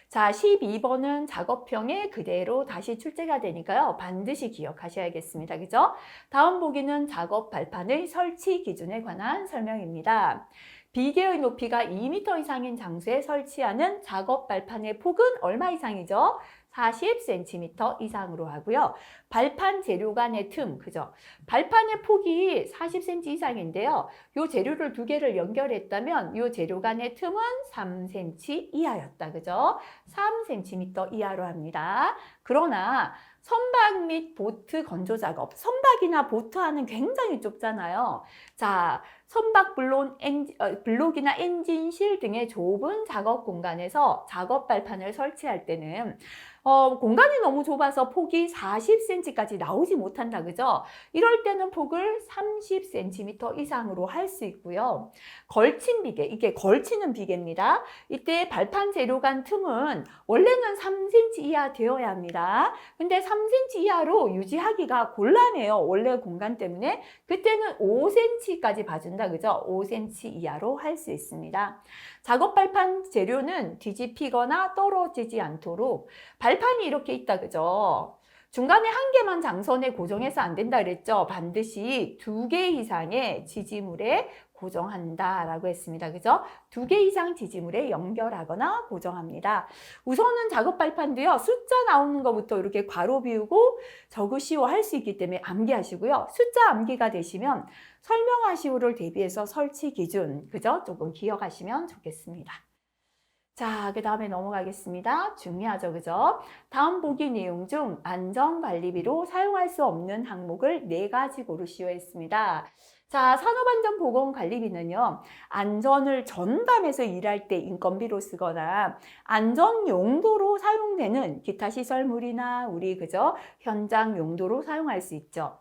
Speaker 1: 자, 12번은 작업형에 그대로 다시 출제가 되니까요. 반드시 기억하셔야겠습니다. 그죠? 다음 보기는 작업 발판의 설치 기준에 관한 설명입니다. 비계의 높이가 2m 이상인 장소에 설치하는 작업 발판의 폭은 얼마 이상이죠? 40cm 이상으로 하고요. 발판 재료 간의 틈, 그죠? 발판의 폭이 40cm 이상인데요. 요 재료를 두 개를 연결했다면 요 재료 간의 틈은 3cm 이하였다, 그죠? 3cm 이하로 합니다. 그러나 선박 및 보트 건조 작업, 선박이나 보트와는 굉장히 좁잖아요. 자, 선박 블록이나 엔진실 등의 좁은 작업 공간에서 작업 발판을 설치할 때는 공간이 너무 좁아서 폭이 40cm까지 나오지 못한다, 그죠? 이럴 때는 폭을 30cm 이상으로 할 수 있고요. 걸친 비계, 이게 걸치는 비계입니다. 이때 발판 재료 간 틈은 원래는 3cm 이하 되어야 합니다. 근데 3cm 이하로 유지하기가 곤란해요. 원래 공간 때문에. 그때는 5cm까지 봐준다, 그죠? 5cm 이하로 할 수 있습니다. 작업 발판 재료는 뒤집히거나 떨어지지 않도록 발판이 이렇게 있다, 그죠? 중간에 한 개만 장선에 고정해서 안 된다 그랬죠? 반드시 2개 이상의 지지물에 고정한다라고 했습니다. 그죠? 2개 이상 지지물에 연결하거나 고정합니다. 우선은 작업 발판도요. 숫자 나오는 것부터 이렇게 괄호 비우고 적으시오 할 수 있기 때문에 암기하시고요. 숫자 암기가 되시면 설명하시오를 대비해서 설치 기준, 그죠? 조금 기억하시면 좋겠습니다. 자, 그 다음에 넘어가겠습니다. 중요하죠, 그죠? 다음 보기 내용 중 안전관리비로 사용할 수 없는 항목을 4가지 고르시오 했습니다. 자, 산업안전보건관리비는요, 안전을 전담해서 일할 때 인건비로 쓰거나 안전 용도로 사용되는 기타 시설물이나 우리 그죠? 현장 용도로 사용할 수 있죠.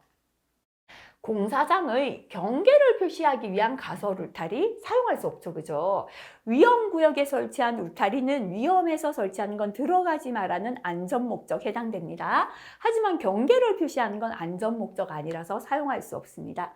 Speaker 1: 공사장의 경계를 표시하기 위한 가설 울타리 사용할 수 없죠, 그죠? 위험구역에 설치한 울타리는 위험해서 설치하는 건 들어가지 말라는 안전 목적 해당됩니다. 하지만 경계를 표시하는 건 안전 목적 아니라서 사용할 수 없습니다.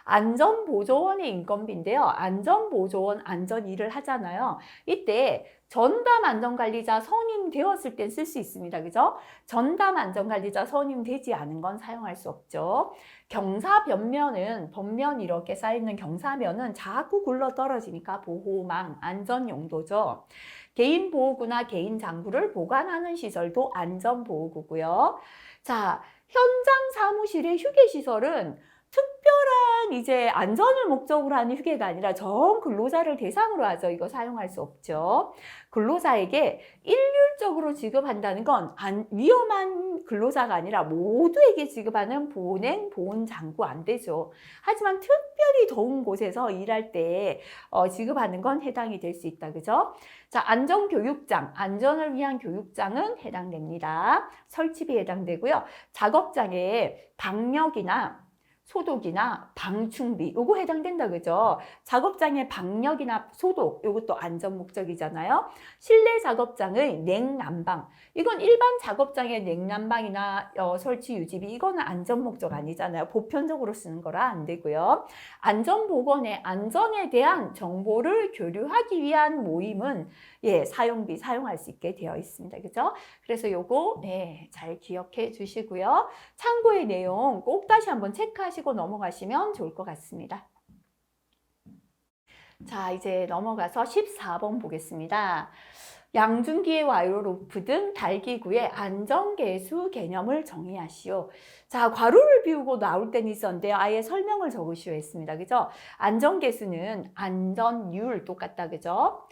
Speaker 1: 안전보조원의 인건비인데요. 안전보조원 안전 일을 하잖아요. 이때 전담 안전관리자 선임되었을 땐 쓸 수 있습니다. 그죠? 전담 안전관리자 선임되지 않은 건 사용할 수 없죠. 경사변면은 변면 이렇게 쌓여있는 경사면은 자꾸 굴러 떨어지니까 보호망, 안전 용도죠. 개인 보호구나 개인 장구를 보관하는 시설도 안전보호구고요. 자, 현장 사무실의 휴게시설은 특별한 이제 안전을 목적으로 하는 휴게가 아니라 전 근로자를 대상으로 하죠. 이거 사용할 수 없죠. 근로자에게 일률적으로 지급한다는 건 위험한 근로자가 아니라 모두에게 지급하는 보냉, 보온, 장구 안 되죠. 하지만 특별히 더운 곳에서 일할 때 지급하는 건 해당이 될 수 있다. 그죠? 자, 안전교육장, 안전을 위한 교육장은 해당됩니다. 설치비 해당되고요. 작업장에 방역이나 소독이나 방충비 요거 해당된다 그죠? 작업장의 방역이나 소독 요것도 안전 목적이잖아요. 실내 작업장의 냉난방 이건 일반 작업장의 냉난방이나 설치 유지비 이거는 안전 목적 아니잖아요. 보편적으로 쓰는 거라 안 되고요. 안전보건의 안전에 대한 정보를 교류하기 위한 모임은 사용비 사용할 수 있게 되어 있습니다. 그죠? 그래서 요거 잘 기억해 주시고요. 참고의 내용 꼭 다시 한번 체크하시고 넘어가시면 좋을 것 같습니다. 자, 이제 넘어가서 14번 보겠습니다. 양중기의 와이로로프 등 달기구의 안전계수 개념을 정의하시오. 자, 괄호를 비우고 나올 때는 있었는데요. 아예 설명을 적으시오 했습니다. 그죠? 안전계수는 안전율 똑같다. 그죠?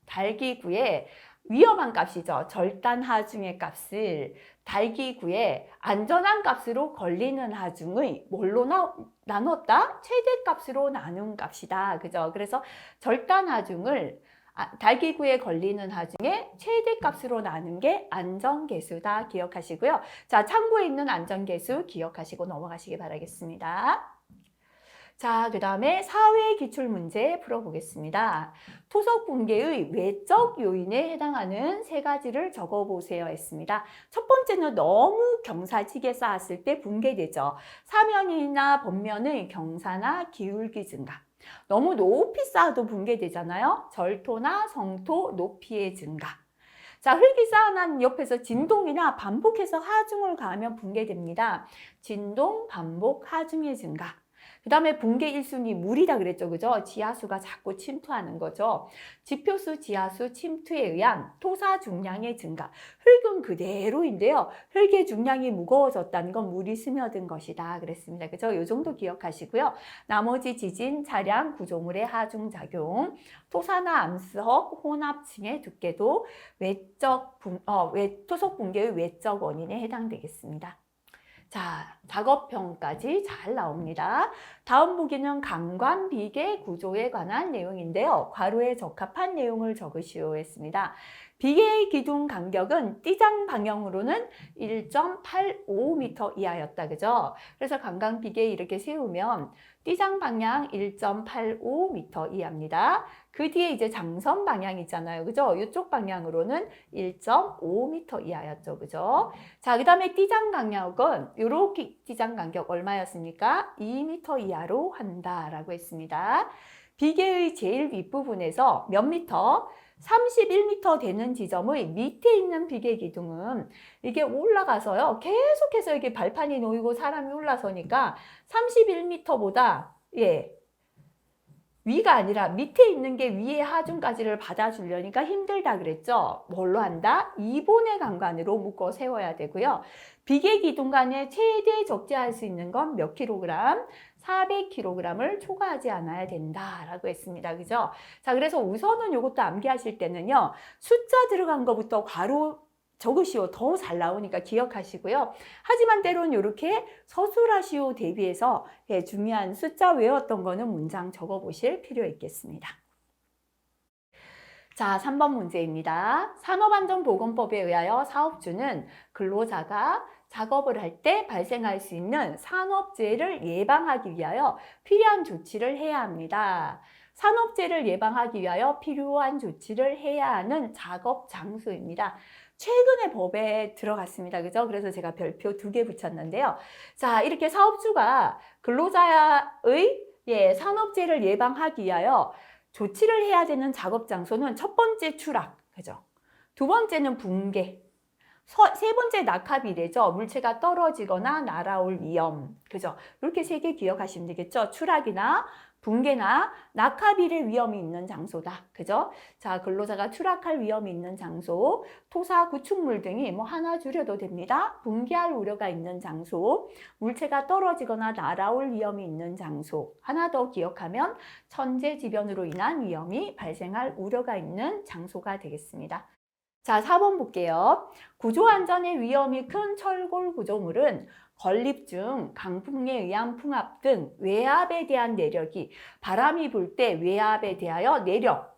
Speaker 1: 달기구의 위험한 값이죠. 절단 하중의 값을 달기구의 안전한 값으로 걸리는 하중의 뭘로 나눴다? 최대값으로 나눈 값이다. 그죠? 그래서 절단 하중을 달기구에 걸리는 하중의 최대값으로 나눈 게 안전계수다. 기억하시고요. 자, 참고에 있는 안전계수 기억하시고 넘어가시기 바라겠습니다. 자, 그 다음에 사회 기출 문제 풀어보겠습니다. 토속 붕괴의 외적 요인에 해당하는 세 가지를 적어보세요 했습니다. 첫 번째는 너무 경사지게 쌓았을 때 붕괴되죠. 사면이나 번면의 경사나 기울기 증가. 너무 높이 쌓아도 붕괴되잖아요. 절토나 성토 높이의 증가. 자, 흙이 쌓아난 옆에서 진동이나 반복해서 하중을 가하면 붕괴됩니다. 진동, 반복, 하중의 증가. 그 다음에 붕괴 1순위 물이다 그랬죠. 그죠? 지하수가 자꾸 침투하는 거죠. 지표수 지하수 침투에 의한 토사 중량의 증가. 흙은 그대로인데요. 흙의 중량이 무거워졌다는 건 물이 스며든 것이다. 그랬습니다. 그죠? 이 정도 기억하시고요. 나머지 지진, 차량, 구조물의 하중작용, 토사나 암스흙, 혼합층의 두께도 토속 붕괴의 외적 원인에 해당되겠습니다. 자, 작업평까지 잘 나옵니다. 다음 보기는 강관 비계 구조에 관한 내용인데요. 괄호에 적합한 내용을 적으시오 했습니다. 비계의 기둥 간격은 띠장 방향으로는 1.85m 이하였다. 그죠? 그래서 강간 비계 이렇게 세우면 띠장 방향 1.85m 이하입니다. 그 뒤에 이제 장선 방향 있잖아요. 그죠? 이쪽 방향으로는 1.5m 이하였죠. 그죠? 자, 그 다음에 띠장 간격은 이렇게 띠장 간격 얼마였습니까? 2m 이하로 한다라고 했습니다. 비계의 제일 윗부분에서 몇 미터? 31m 되는 지점의 밑에 있는 비계 기둥은 이게 올라가서요. 계속해서 이게 발판이 놓이고 사람이 올라서니까 31m보다 위가 아니라 밑에 있는 게 위의 하중까지를 받아주려니까 힘들다 그랬죠. 뭘로 한다? 2본의 강관으로 묶어 세워야 되고요. 비계 기둥 간에 최대 적재할 수 있는 건 몇 킬로그램? 400kg을 초과하지 않아야 된다라고 했습니다. 그죠? 자, 그래서 우선은 이것도 암기하실 때는요. 숫자 들어간 것부터 괄호 적으시오. 더 잘 나오니까 기억하시고요. 하지만 때로는 이렇게 서술하시오 대비해서 중요한 숫자 외웠던 거는 문장 적어보실 필요 있겠습니다. 자, 3번 문제입니다. 산업안전보건법에 의하여 사업주는 근로자가 작업을 할 때 발생할 수 있는 산업재해를 예방하기 위하여 필요한 조치를 해야 합니다. 산업재해를 예방하기 위하여 필요한 조치를 해야 하는 작업 장소입니다. 최근에 법에 들어갔습니다. 그죠? 그래서 제가 별표 2개 붙였는데요. 자, 이렇게 사업주가 근로자의 산업재해를 예방하기 위하여 조치를 해야 되는 작업 장소는 첫 번째 추락, 그죠? 두 번째는 붕괴, 세 번째 낙하비례죠. 물체가 떨어지거나 날아올 위험, 그죠? 이렇게 3개 기억하시면 되겠죠? 추락이나 붕괴나 낙하비례 위험이 있는 장소다. 그죠? 자, 근로자가 추락할 위험이 있는 장소, 토사, 구축물 등이 뭐 하나 줄여도 됩니다. 붕괴할 우려가 있는 장소, 물체가 떨어지거나 날아올 위험이 있는 장소. 하나 더 기억하면 천재지변으로 인한 위험이 발생할 우려가 있는 장소가 되겠습니다. 자, 4번 볼게요. 구조 안전의 위험이 큰 철골 구조물은 건립 중 강풍에 의한 풍압 등 외압에 대한 내력이 바람이 불 때 외압에 대하여 내력,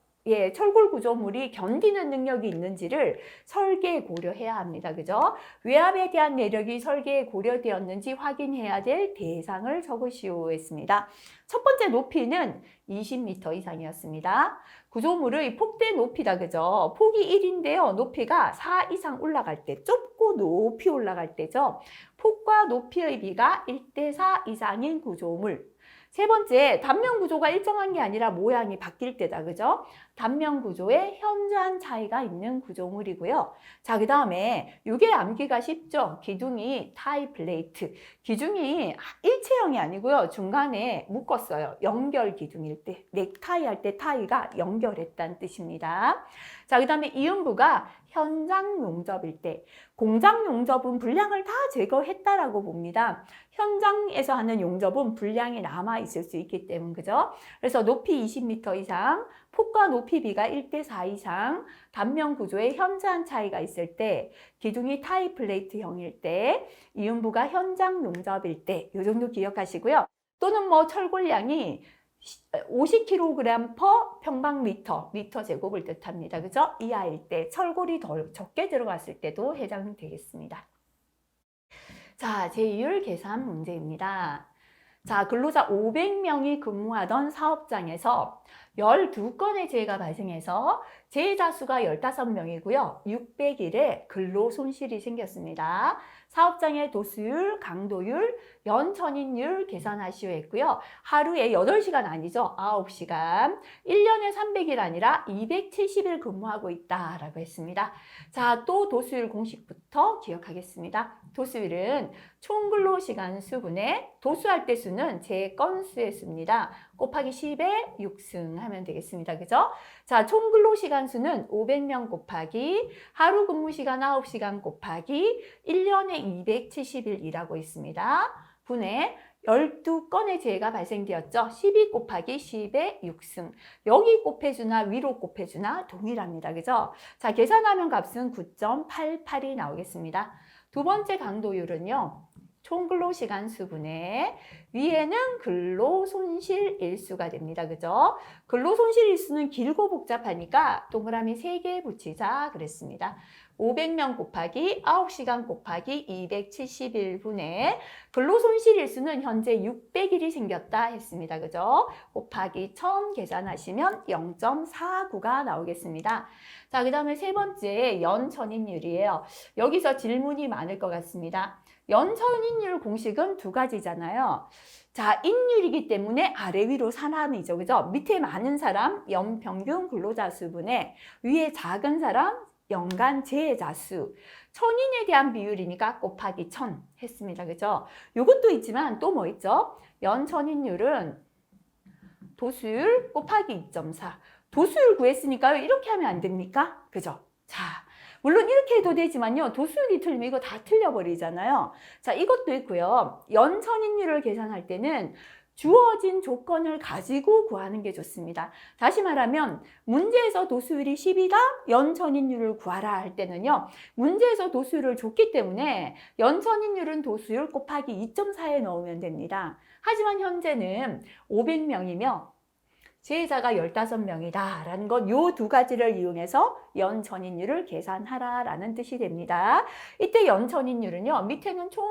Speaker 1: 철골 구조물이 견디는 능력이 있는지를 설계에 고려해야 합니다. 그죠? 외압에 대한 내력이 설계에 고려되었는지 확인해야 될 대상을 적으시오 했습니다. 첫 번째 높이는 20m 이상이었습니다. 구조물의 폭대 높이다. 그죠? 폭이 1인데요. 높이가 4 이상 올라갈 때, 좁고 높이 올라갈 때죠. 폭과 높이의 비가 1대4 이상인 구조물. 세 번째, 단면 구조가 일정한 게 아니라 모양이 바뀔 때다. 그죠? 단면 구조에 현저한 차이가 있는 구조물이고요. 자, 그 다음에 이게 암기가 쉽죠? 기둥이 타이 플레이트. 기둥이 일체형이 아니고요. 중간에 묶었어요. 연결 기둥일 때. 넥타이 할 때 타이가 연결했다는 뜻입니다. 자, 그 다음에 이음부가 현장 용접일 때. 공장 용접은 불량을 다 제거했다라고 봅니다. 현장에서 하는 용접은 불량이 남아 있을 수 있기 때문에 그죠? 그래서 높이 20m 이상, 폭과 높이 비가 1대4 이상, 단면 구조에 현저한 차이가 있을 때, 기둥이 타이 플레이트형일 때, 이음부가 현장 용접일 때, 이 정도 기억하시고요. 또는 뭐 철골량이 50kg per 평방미터, 미터 제곱을 뜻합니다. 그죠? 이하일 때, 철골이 더 적게 들어갔을 때도 해당되겠습니다. 자, 제2율 계산 문제입니다. 자, 근로자 500명이 근무하던 사업장에서 12건의 재해가 발생해서 재해자 수가 15명이고요. 600일에 근로 손실이 생겼습니다. 사업장의 도수율, 강도율, 연천인율 계산하시오 했고요. 하루에 8시간 아니죠. 9시간. 1년에 300일 아니라 270일 근무하고 있다라고 했습니다. 자, 또 도수율 공식부터 기억하겠습니다. 도수율은 총 근로시간 수분의 도수할 때 수는 제 건수의 수입니다. 곱하기 10의 6승 하면 되겠습니다. 그죠? 자, 총 근로시간 수는 500명 곱하기 하루 근무시간 9시간 곱하기 1년에 270일 일하고 있습니다. 분의 12건의 재해가 발생되었죠. 12 곱하기 10의 6승. 여기 곱해주나 위로 곱해주나 동일합니다. 그죠? 자, 계산하면 값은 9.88이 나오겠습니다. 두 번째 강도율은요. 총 근로시간 수분의 위에는 근로손실 일수가 됩니다. 그죠? 근로손실 일수는 길고 복잡하니까 동그라미 3개 붙이자 그랬습니다. 500명 곱하기 9시간 곱하기 271분의 근로손실 일수는 현재 600일이 생겼다 했습니다. 그죠? 곱하기 1000 계산하시면 0.49가 나오겠습니다. 자, 그 다음에 세 번째 연천인율이에요. 여기서 질문이 많을 것 같습니다. 연천인율 공식은 두 가지잖아요. 자, 인율이기 때문에 아래 위로 사람이죠. 그죠? 밑에 많은 사람 연평균 근로자 수분에 위에 작은 사람 연간 재해자 수. 천인에 대한 비율이니까 곱하기 1000 했습니다. 그죠? 요것도 있지만 또 뭐 있죠? 연천인율은 도수율 곱하기 2.4. 도수율 구했으니까요. 이렇게 하면 안 됩니까? 그죠? 자, 물론 이렇게 해도 되지만요. 도수율이 틀리면 이거 다 틀려버리잖아요. 자, 이것도 있고요. 연천인율을 계산할 때는 주어진 조건을 가지고 구하는 게 좋습니다. 다시 말하면 문제에서 도수율이 10이다. 연천인율을 구하라 할 때는요. 문제에서 도수율을 줬기 때문에 연천인율은 도수율 곱하기 2.4에 넣으면 됩니다. 하지만 현재는 500명이며 재해자가 15명이다 라는 건 요 두 가지를 이용해서 연천인율을 계산하라라는 뜻이 됩니다. 이때 연천인율은요. 밑에는 총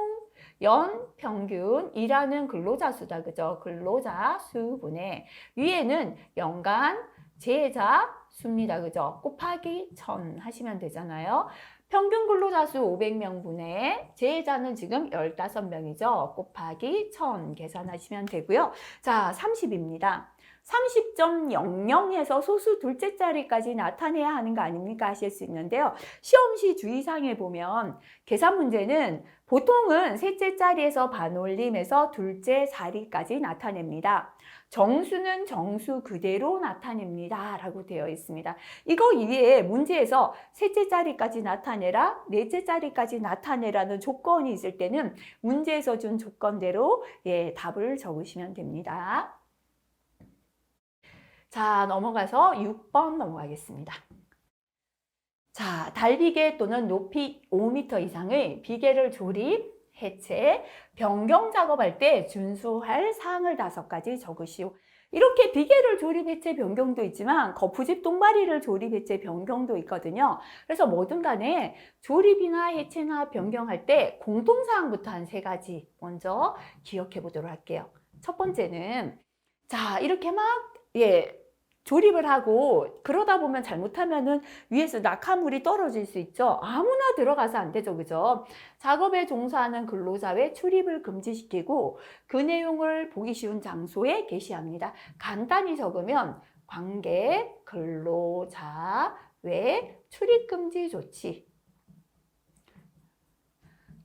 Speaker 1: 연평균이라는 근로자 수다. 그죠? 근로자 수분의 위에는 연간 재해자 수입니다. 그죠? 곱하기 1000 하시면 되잖아요. 평균 근로자 수 500명분의 재해자는 지금 15명이죠. 곱하기 1000 계산하시면 되고요. 자, 30입니다. 30.00에서 소수 둘째 자리까지 나타내야 하는 거 아닙니까? 하실 수 있는데요. 시험시 주의사항에 보면 계산 문제는 보통은 셋째 자리에서 반올림해서 둘째 자리까지 나타냅니다. 정수는 정수 그대로 나타냅니다. 라고 되어 있습니다. 이거 이외에 문제에서 셋째 자리까지 나타내라, 넷째 자리까지 나타내라는 조건이 있을 때는 문제에서 준 조건대로 답을 적으시면 됩니다. 자, 넘어가서 6번 넘어가겠습니다. 자, 달비계 또는 높이 5m 이상의 비계를 조립, 해체, 변경 작업할 때 준수할 사항을 5가지 적으시오. 이렇게 비계를 조립, 해체, 변경도 있지만 거푸집 똥마리를 조립, 해체, 변경도 있거든요. 그래서 뭐든 간에 조립이나 해체나 변경할 때 공통사항부터 한 3가지 먼저 기억해 보도록 할게요. 첫 번째는 자, 이렇게 막 조립을 하고 그러다 보면 잘못하면은 위에서 낙하물이 떨어질 수 있죠. 아무나 들어가서 안 되죠. 그죠? 작업에 종사하는 근로자 외 출입을 금지시키고 그 내용을 보기 쉬운 장소에 게시합니다. 간단히 적으면 관계, 근로자 외 출입 금지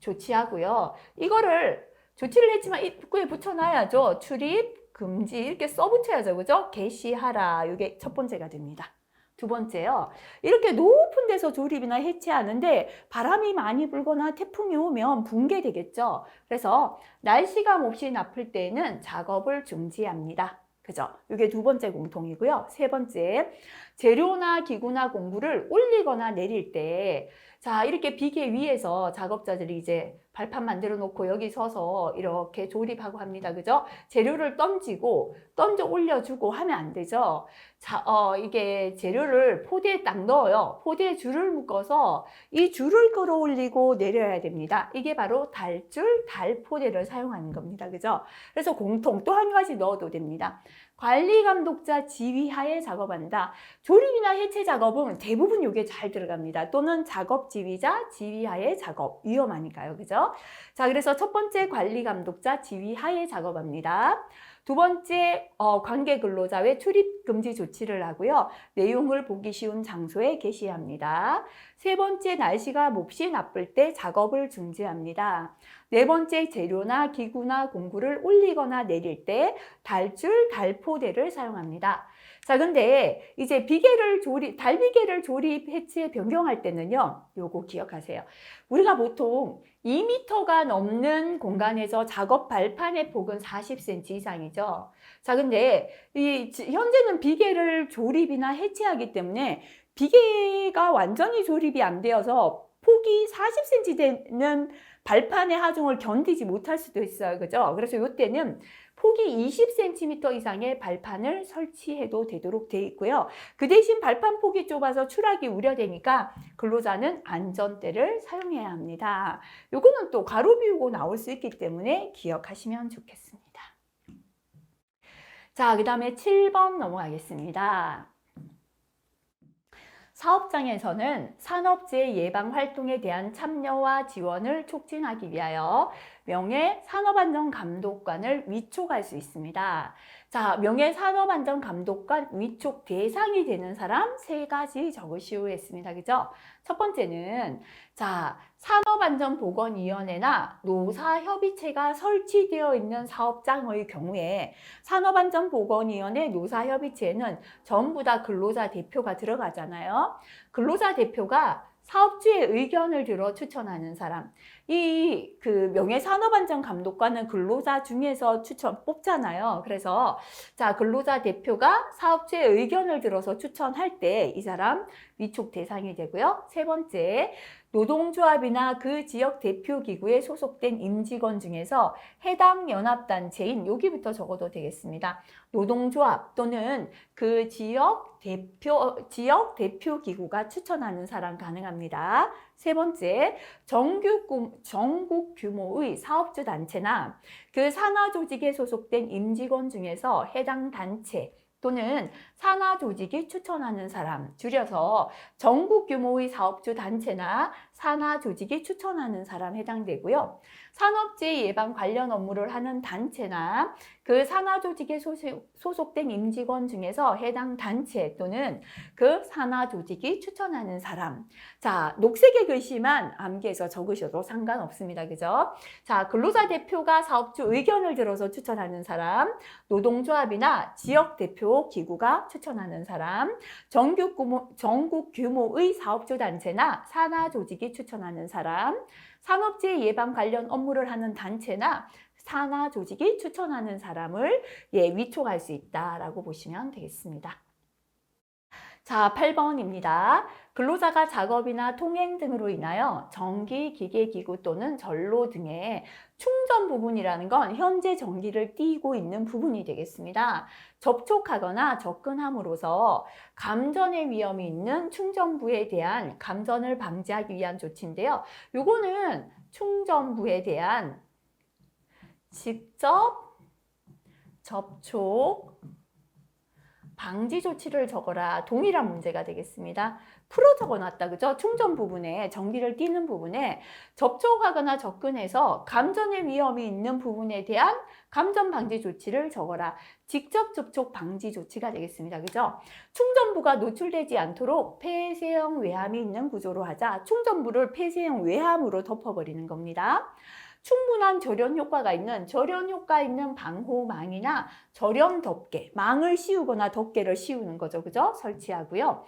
Speaker 1: 조치하고요. 이거를 조치를 했지만 입구에 붙여놔야죠. 출입 금지 이렇게 써붙여야죠. 그죠? 게시하라. 이게 첫 번째가 됩니다. 두 번째요. 이렇게 높은 데서 조립이나 해체하는데 바람이 많이 불거나 태풍이 오면 붕괴되겠죠. 그래서 날씨가 몹시 나쁠 때에는 작업을 중지합니다. 그죠? 이게 두 번째 공통이고요. 세 번째, 재료나 기구나 공구를 올리거나 내릴 때 자, 이렇게 비계 위에서 작업자들이 이제 발판 만들어 놓고 여기 서서 이렇게 조립하고 합니다. 그죠? 재료를 던져 올려주고 하면 안 되죠. 자, 이게 재료를 포대에 딱 넣어요. 포대에 줄을 묶어서 이 줄을 끌어올리고 내려야 됩니다. 이게 바로 달줄, 달포대를 사용하는 겁니다. 그죠? 그래서 공통 또 한 가지 넣어도 됩니다. 관리 감독자 지휘하에 작업한다. 조립이나 해체 작업은 대부분 이게 잘 들어갑니다. 또는 작업 지휘자 지휘하에 작업. 위험하니까요. 그죠? 자, 그래서 첫 번째 관리 감독자 지휘하에 작업합니다. 두 번째 관계 근로자 외 출입 금지 조치를 하고요. 내용을 보기 쉬운 장소에 게시합니다. 세 번째 날씨가 몹시 나쁠 때 작업을 중지합니다. 네 번째 재료나 기구나 공구를 올리거나 내릴 때 달줄, 달포대를 사용합니다. 자, 근데 이제 달비계를 조립, 해체, 변경할 때는요. 요거 기억하세요. 우리가 보통 2m가 넘는 공간에서 작업 발판의 폭은 40cm 이상이죠. 자, 근데 현재는 비계를 조립이나 해체하기 때문에 비계가 완전히 조립이 안 되어서 폭이 40cm 되는 발판의 하중을 견디지 못할 수도 있어요. 그죠? 그래서 이때는 폭이 20cm 이상의 발판을 설치해도 되도록 되어 있고요. 그 대신 발판 폭이 좁아서 추락이 우려되니까 근로자는 안전대를 사용해야 합니다. 요거는 또 가로 비우고 나올 수 있기 때문에 기억하시면 좋겠습니다. 자, 그 다음에 7번 넘어가겠습니다. 사업장에서는 산업재해 예방 활동에 대한 참여와 지원을 촉진하기 위하여 명예산업안전감독관을 위촉할 수 있습니다. 자, 명예산업안전감독관 위촉 대상이 되는 사람 3가지 적으시오 했습니다. 그죠? 첫 번째는 자, 산업안전보건위원회나 노사협의체가 설치되어 있는 사업장의 경우에 산업안전보건위원회 노사협의체에는 전부 다 근로자 대표가 들어가잖아요. 근로자 대표가 사업주의 의견을 들어 추천하는 사람. 그 명예산업안전감독관은 근로자 중에서 뽑잖아요. 그래서 자, 근로자 대표가 사업주의 의견을 들어서 추천할 때 이 사람 위촉 대상이 되고요. 세 번째, 노동조합이나 그 지역 대표기구에 소속된 임직원 중에서 해당 연합단체인 여기부터 적어도 되겠습니다. 노동조합 또는 그 지역 대표기구가 추천하는 사람 가능합니다. 세 번째, 전국 규모의 사업주 단체나 그 산하조직에 소속된 임직원 중에서 해당 단체 또는 산하조직이 추천하는 사람, 줄여서 전국 규모의 사업주 단체나 산하 조직이 추천하는 사람 해당되고요. 산업재해 예방 관련 업무를 하는 단체나 그 산하 조직에 소속된 임직원 중에서 해당 단체 또는 그 산하 조직이 추천하는 사람. 자, 녹색의 글씨만 암기해서 적으셔도 상관없습니다. 그죠? 자, 근로자 대표가 사업주 의견을 들어서 추천하는 사람, 노동조합이나 지역 대표 기구가 추천하는 사람, 전국 규모의 사업주 단체나 산하 조직이 추천하는 사람, 산업재해 예방 관련 업무를 하는 단체나 산하 조직이 추천하는 사람을 위촉할 수 있다라고 보시면 되겠습니다. 자, 8번입니다. 근로자가 작업이나 통행 등으로 인하여 전기, 기계, 기구 또는 전로 등의 충전 부분이라는 건 현재 전기를 띠고 있는 부분이 되겠습니다. 접촉하거나 접근함으로써 감전의 위험이 있는 충전부에 대한 감전을 방지하기 위한 조치인데요. 요거는 충전부에 대한 직접 접촉 방지 조치를 적어라. 동일한 문제가 되겠습니다. 풀어 적어놨다. 그죠? 충전 부분에 전기를 띠는 부분에 접촉하거나 접근해서 감전의 위험이 있는 부분에 대한 감전 방지 조치를 적어라. 직접 접촉 방지 조치가 되겠습니다. 그죠? 충전부가 노출되지 않도록 폐쇄형 외함이 있는 구조로 하자. 충전부를 폐쇄형 외함으로 덮어버리는 겁니다. 충분한 절연 효과가 있는 방호망이나 절연 덮개, 망을 씌우거나 덮개를 씌우는 거죠. 그죠? 설치하고요.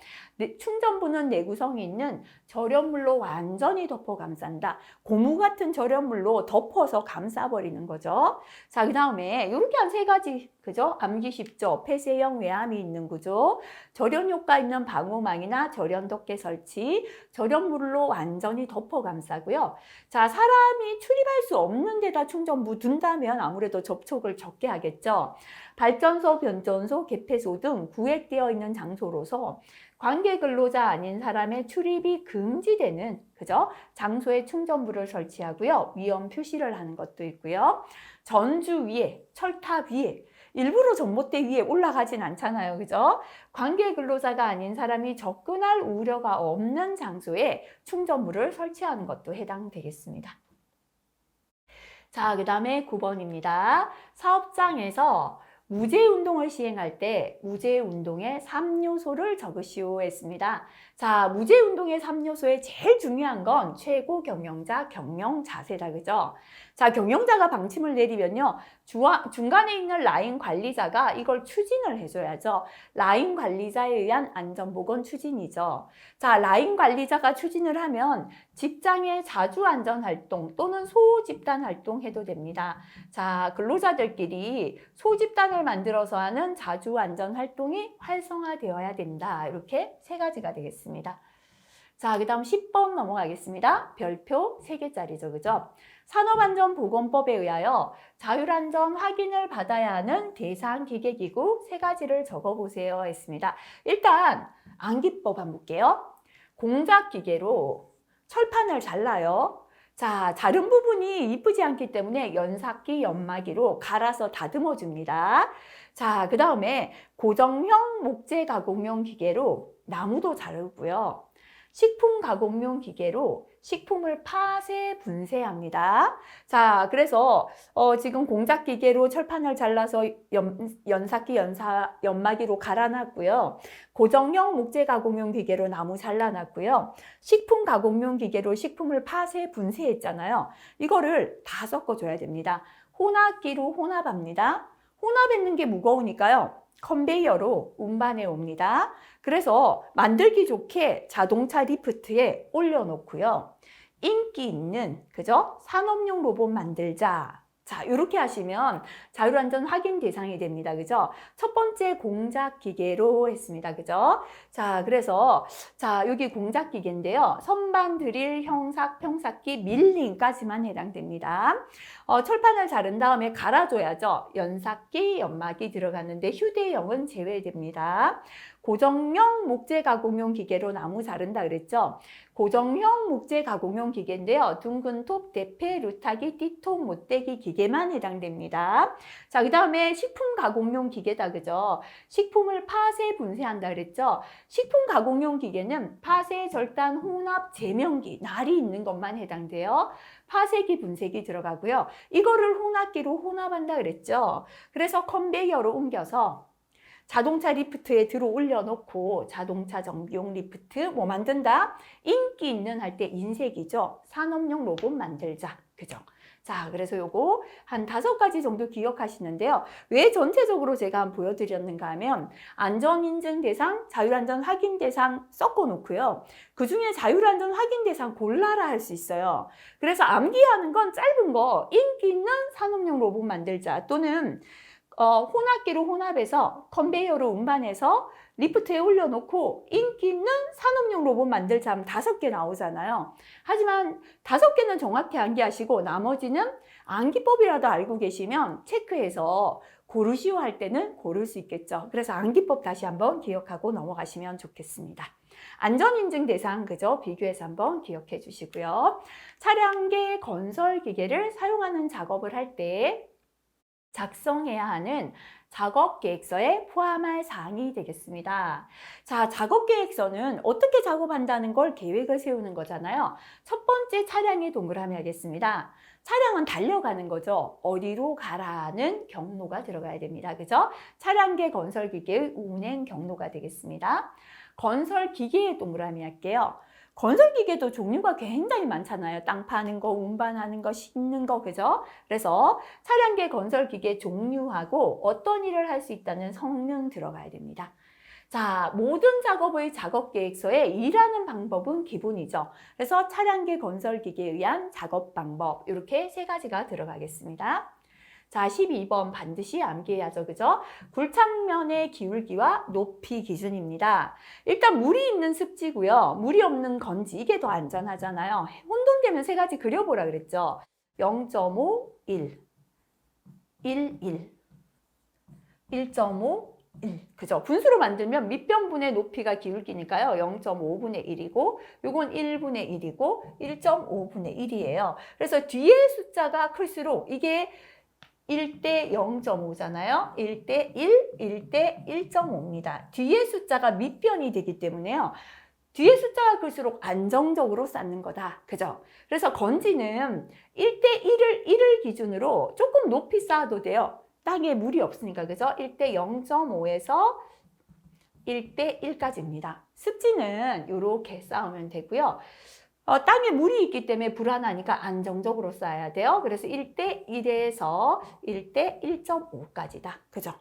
Speaker 1: 충전부는 내구성이 있는 절연물로 완전히 덮어 감싼다. 고무 같은 절연물로 덮어서 감싸버리는 거죠. 자, 그 다음에 이렇게 한 세 가지, 그죠? 암기 쉽죠? 폐쇄형 외함이 있는 구조, 절연 효과 있는 방호망이나 절연 덮개 설치, 절연물로 완전히 덮어 감싸고요. 자, 사람이 출입할 수 없는 데다 충전부 둔다면 아무래도 접촉을 적게 하겠죠. 발전소, 변전소, 개폐소 등 구획되어 있는 장소로서 관계 근로자 아닌 사람의 출입이 금지되는, 그죠? 장소에 충전부를 설치하고요. 위험 표시를 하는 것도 있고요. 전주 위에, 철탑 위에, 일부러 전봇대 위에 올라가진 않잖아요. 그죠? 관계 근로자가 아닌 사람이 접근할 우려가 없는 장소에 충전부를 설치하는 것도 해당되겠습니다. 자, 그 다음에 9번입니다. 사업장에서 무제운동을 시행할 때 무제운동의 3요소를 적으시오 했습니다. 자, 무제운동의 3요소의 제일 중요한 건 최고 경영자, 경영 자세다. 그죠? 자, 경영자가 방침을 내리면요. 중간에 있는 라인 관리자가 이걸 추진을 해줘야죠. 라인 관리자에 의한 안전보건 추진이죠. 자, 라인 관리자가 추진을 하면 직장의 자주안전활동 또는 소집단 활동해도 됩니다. 자, 근로자들끼리 소집단을 만들어서 하는 자주안전활동이 활성화되어야 된다. 이렇게 세 가지가 되겠습니다. 자, 그 다음 10번 넘어가겠습니다. 별표 3개짜리죠. 그죠? 산업안전보건법에 의하여 자율안전 확인을 받아야 하는 대상 기계기구 3가지를 적어보세요 했습니다. 일단 암기법 한번 볼게요. 공작기계로 철판을 잘라요. 자, 자른 부분이 이쁘지 않기 때문에 연삭기, 연마기로 갈아서 다듬어 줍니다. 자, 그 다음에 고정형 목재 가공용 기계로 나무도 자르고요. 식품 가공용 기계로 식품을 파쇄 분쇄합니다. 자, 그래서 지금 공작 기계로 철판을 잘라서 연삭기, 연마기로 갈아놨고요. 고정형 목재 가공용 기계로 나무 잘라놨고요. 식품 가공용 기계로 식품을 파쇄 분쇄했잖아요. 이거를 다 섞어줘야 됩니다. 혼합기로 혼합합니다. 혼합했는 게 무거우니까요. 컨베이어로 운반해 옵니다. 그래서 만들기 좋게 자동차 리프트에 올려놓고요. 인기 있는, 그죠? 산업용 로봇 만들자. 자, 이렇게 하시면 자율안전 확인 대상이 됩니다. 그죠? 첫 번째 공작 기계로 했습니다. 그죠? 자, 그래서 자, 여기 공작 기계인데요. 선반, 드릴, 형삭, 평삭기, 밀링까지만 해당됩니다. 철판을 자른 다음에 갈아줘야죠. 연삭기, 연마기 들어갔는데 휴대용은 제외됩니다. 고정형 목재 가공용 기계로 나무 자른다 그랬죠. 고정형 목재 가공용 기계인데요. 둥근 톱, 대패, 루타기, 띠톱, 못대기 기계 기계만 해당됩니다. 자, 그 다음에 식품 가공용 기계다, 그죠? 식품을 파쇄 분쇄한다 그랬죠? 식품 가공용 기계는 파쇄, 절단, 혼합, 제명기, 날이 있는 것만 해당돼요. 파쇄기, 분쇄기 들어가고요. 이거를 혼합기로 혼합한다 그랬죠? 그래서 컨베이어로 옮겨서 자동차 리프트에 들어 올려놓고 자동차 정비용 리프트 뭐 만든다? 인기 있는 할 때 인쇄기죠. 산업용 로봇 만들자. 그죠? 자, 그래서 요거 한 5가지 정도 기억하시는데요. 왜 전체적으로 제가 한번 보여드렸는가 하면 안전인증 대상, 자율안전 확인 대상 섞어 놓고요. 그 중에 자율안전 확인 대상 골라라 할 수 있어요. 그래서 암기하는 건 짧은 거 인기 있는 산업용 로봇 만들자 또는 혼합기로 혼합해서 컨베이어로 운반해서 리프트에 올려놓고 인기 있는 산업용 로봇 만들자 하면 5개 나오잖아요. 하지만 5개는 정확히 암기하시고 나머지는 암기법이라도 알고 계시면 체크해서 고르시오 할 때는 고를 수 있겠죠. 그래서 암기법 다시 한번 기억하고 넘어가시면 좋겠습니다. 안전인증 대상, 그죠? 비교해서 한번 기억해 주시고요. 차량계 건설 기계를 사용하는 작업을 할 때 작성해야 하는 작업계획서에 포함할 사항이 되겠습니다. 자, 작업계획서는 어떻게 작업한다는 걸 계획을 세우는 거잖아요. 첫 번째 차량에 동그라미 하겠습니다. 차량은 달려가는 거죠. 어디로 가라는 경로가 들어가야 됩니다. 그죠? 차량계 건설기계의 운행 경로가 되겠습니다. 건설기계에 동그라미 할게요. 건설기계도 종류가 굉장히 많잖아요. 땅 파는 거, 운반하는 거, 싣는 거, 그죠? 그래서 차량계 건설기계 종류하고 어떤 일을 할 수 있다는 성능 들어가야 됩니다. 자, 모든 작업의 작업계획서에 일하는 방법은 기본이죠. 그래서 차량계 건설기계에 의한 작업 방법, 이렇게 3가지가 들어가겠습니다. 자, 12번 반드시 암기해야죠. 그죠? 굴착면의 기울기와 높이 기준입니다. 일단 물이 있는 습지고요. 물이 없는 건지 이게 더 안전하잖아요. 혼돈되면 3가지 그려보라 그랬죠. 0.5, 1, 1, 1, 1.5, 1. 그죠? 분수로 만들면 밑변분의 높이가 기울기니까요. 0.5분의 1이고 요건 1분의 1이고 1.5분의 1이에요. 그래서 뒤에 숫자가 클수록 이게 1대 0.5잖아요. 1대 1, 1대 1.5입니다. 뒤에 숫자가 밑변이 되기 때문에요. 뒤에 숫자가 클수록 안정적으로 쌓는 거다. 그죠? 그래서 건지는 1대 1을 기준으로 조금 높이 쌓아도 돼요. 땅에 물이 없으니까. 그죠? 1대 0.5에서 1대 1까지입니다. 습지는 이렇게 쌓으면 되고요. 땅에 물이 있기 때문에 불안하니까 안정적으로 쌓아야 돼요. 그래서 1대 1에서 1대 1.5까지다. 그죠?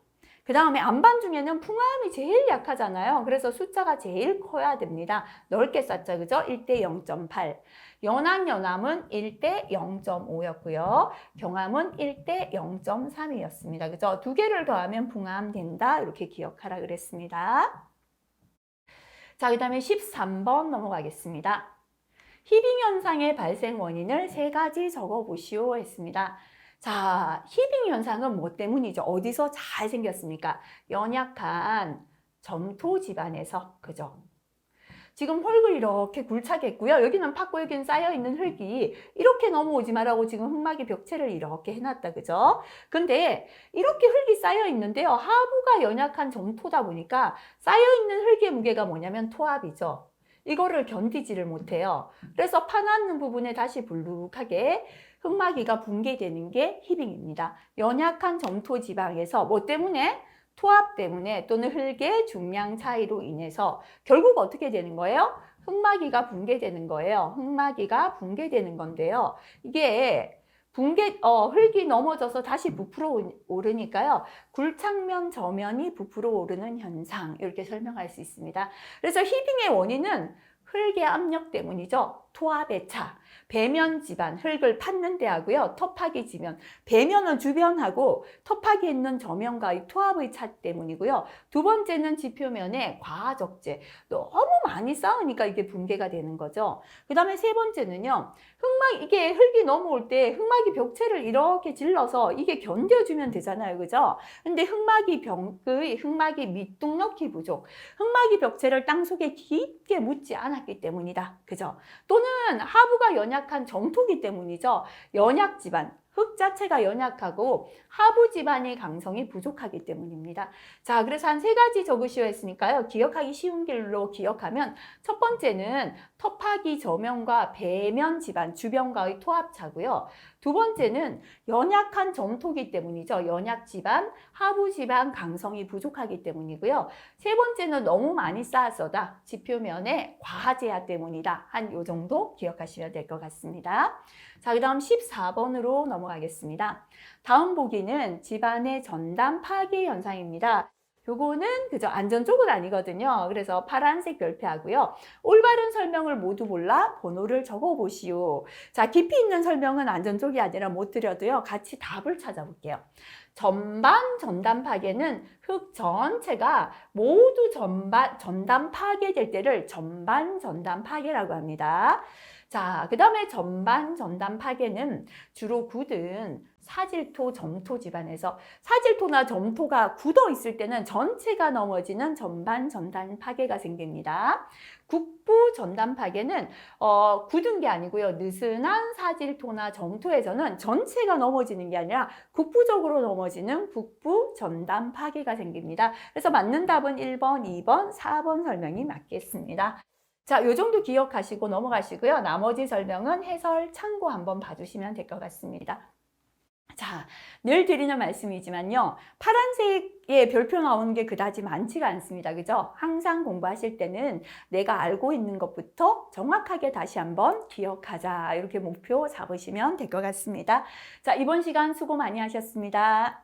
Speaker 1: 그 다음에 안반 중에는 풍암이 제일 약하잖아요. 그래서 숫자가 제일 커야 됩니다. 넓게 쌓죠. 그죠? 1대 0.8. 연암은 1대 0.5였고요. 경암은 1대 0.3이었습니다. 그죠? 2개를 더하면 풍암 된다. 이렇게 기억하라 그랬습니다. 자, 그 다음에 13번 넘어가겠습니다. 히빙 현상의 발생 원인을 3가지 적어보시오 했습니다. 자, 히빙 현상은 뭐 때문이죠? 어디서 잘 생겼습니까? 연약한 점토 집안에서, 그죠? 지금 흙을 이렇게 굴착했고요. 여기는 팠고 여기는 쌓여있는 흙이 이렇게 넘어오지 말라고 지금 흙막이 벽체를 이렇게 해놨다, 그죠? 근데 이렇게 흙이 쌓여있는데요. 하부가 연약한 점토다 보니까 쌓여있는 흙의 무게가 뭐냐면 토압이죠. 이거를 견디지를 못해요. 그래서 파놨는 부분에 다시 불룩하게 흙막이가 붕괴되는 게 히빙입니다. 연약한 점토 지방에서 뭐 때문에? 토압 때문에 또는 흙의 중량 차이로 인해서 결국 어떻게 되는 거예요? 흙막이가 붕괴되는 거예요. 흙막이가 붕괴되는 건데요. 이게 흙이 넘어져서 다시 부풀어 오르니까요. 굴착면 저면이 부풀어 오르는 현상, 이렇게 설명할 수 있습니다. 그래서 히빙의 원인은 흙의 압력 때문이죠. 토압의 차, 배면 지반, 흙을 팠는 데 하고요. 터파기 지면, 배면은 주변하고 터파기 있는 저면과의 토압의 차 때문이고요. 2번째는 지표면에 과적재, 너무 많이 쌓으니까 이게 붕괴가 되는 거죠. 그 다음에 3번째는요. 이게 흙이 넘어올 때 흙막이 벽체를 이렇게 질러서 이게 견뎌주면 되잖아요. 그죠? 근데 흙막이 밑둥넣기 부족, 흙막이 벽체를 땅속에 깊게 묻지 않았기 때문이다. 그죠? 또는 하부가 연약한 점토기 때문이죠. 연약 지반, 흙 자체가 연약하고 하부 지반의 강성이 부족하기 때문입니다. 자, 그래서 한 3가지 적으시오 했으니까요. 기억하기 쉬운 길로 기억하면 첫 번째는 톱하기 저면과 배면 지반, 주변과의 토합차고요. 두 번째는 연약한 점토기 때문이죠. 연약 지반, 하부 지반 강성이 부족하기 때문이고요. 세 번째는 너무 많이 쌓았어다. 지표면에 과하제야 때문이다. 한 요 정도 기억하시면 될 것 같습니다. 자, 그 다음 14번으로 넘어가겠습니다. 다음 보기는 집안의 전담 파괴 현상입니다. 요거는 그저 안전 쪽은 아니거든요. 그래서 파란색 별표하고요. 올바른 설명을 모두 몰라 번호를 적어보시오. 자, 깊이 있는 설명은 안전 쪽이 아니라 못 드려도요. 같이 답을 찾아볼게요. 전반 전담 파괴는 흙 전체가 모두 전담 파괴될 때를 전반 전담 파괴라고 합니다. 자, 그 다음에 전반 전담 파괴는 주로 굳은 사질토, 점토 집안에서 사질토나 점토가 굳어 있을 때는 전체가 넘어지는 전반 전단 파괴가 생깁니다. 국부 전단 파괴는 굳은 게 아니고요. 느슨한 사질토나 점토에서는 전체가 넘어지는 게 아니라 국부적으로 넘어지는 국부 전단 파괴가 생깁니다. 그래서 맞는 답은 1번, 2번, 4번 설명이 맞겠습니다. 자, 요 정도 기억하시고 넘어가시고요. 나머지 설명은 해설 참고 한번 봐주시면 될 것 같습니다. 자, 늘 드리는 말씀이지만요. 파란색의 별표 나오는 게 그다지 많지가 않습니다. 그죠? 항상 공부하실 때는 내가 알고 있는 것부터 정확하게 다시 한번 기억하자. 이렇게 목표 잡으시면 될 것 같습니다. 자, 이번 시간 수고 많이 하셨습니다.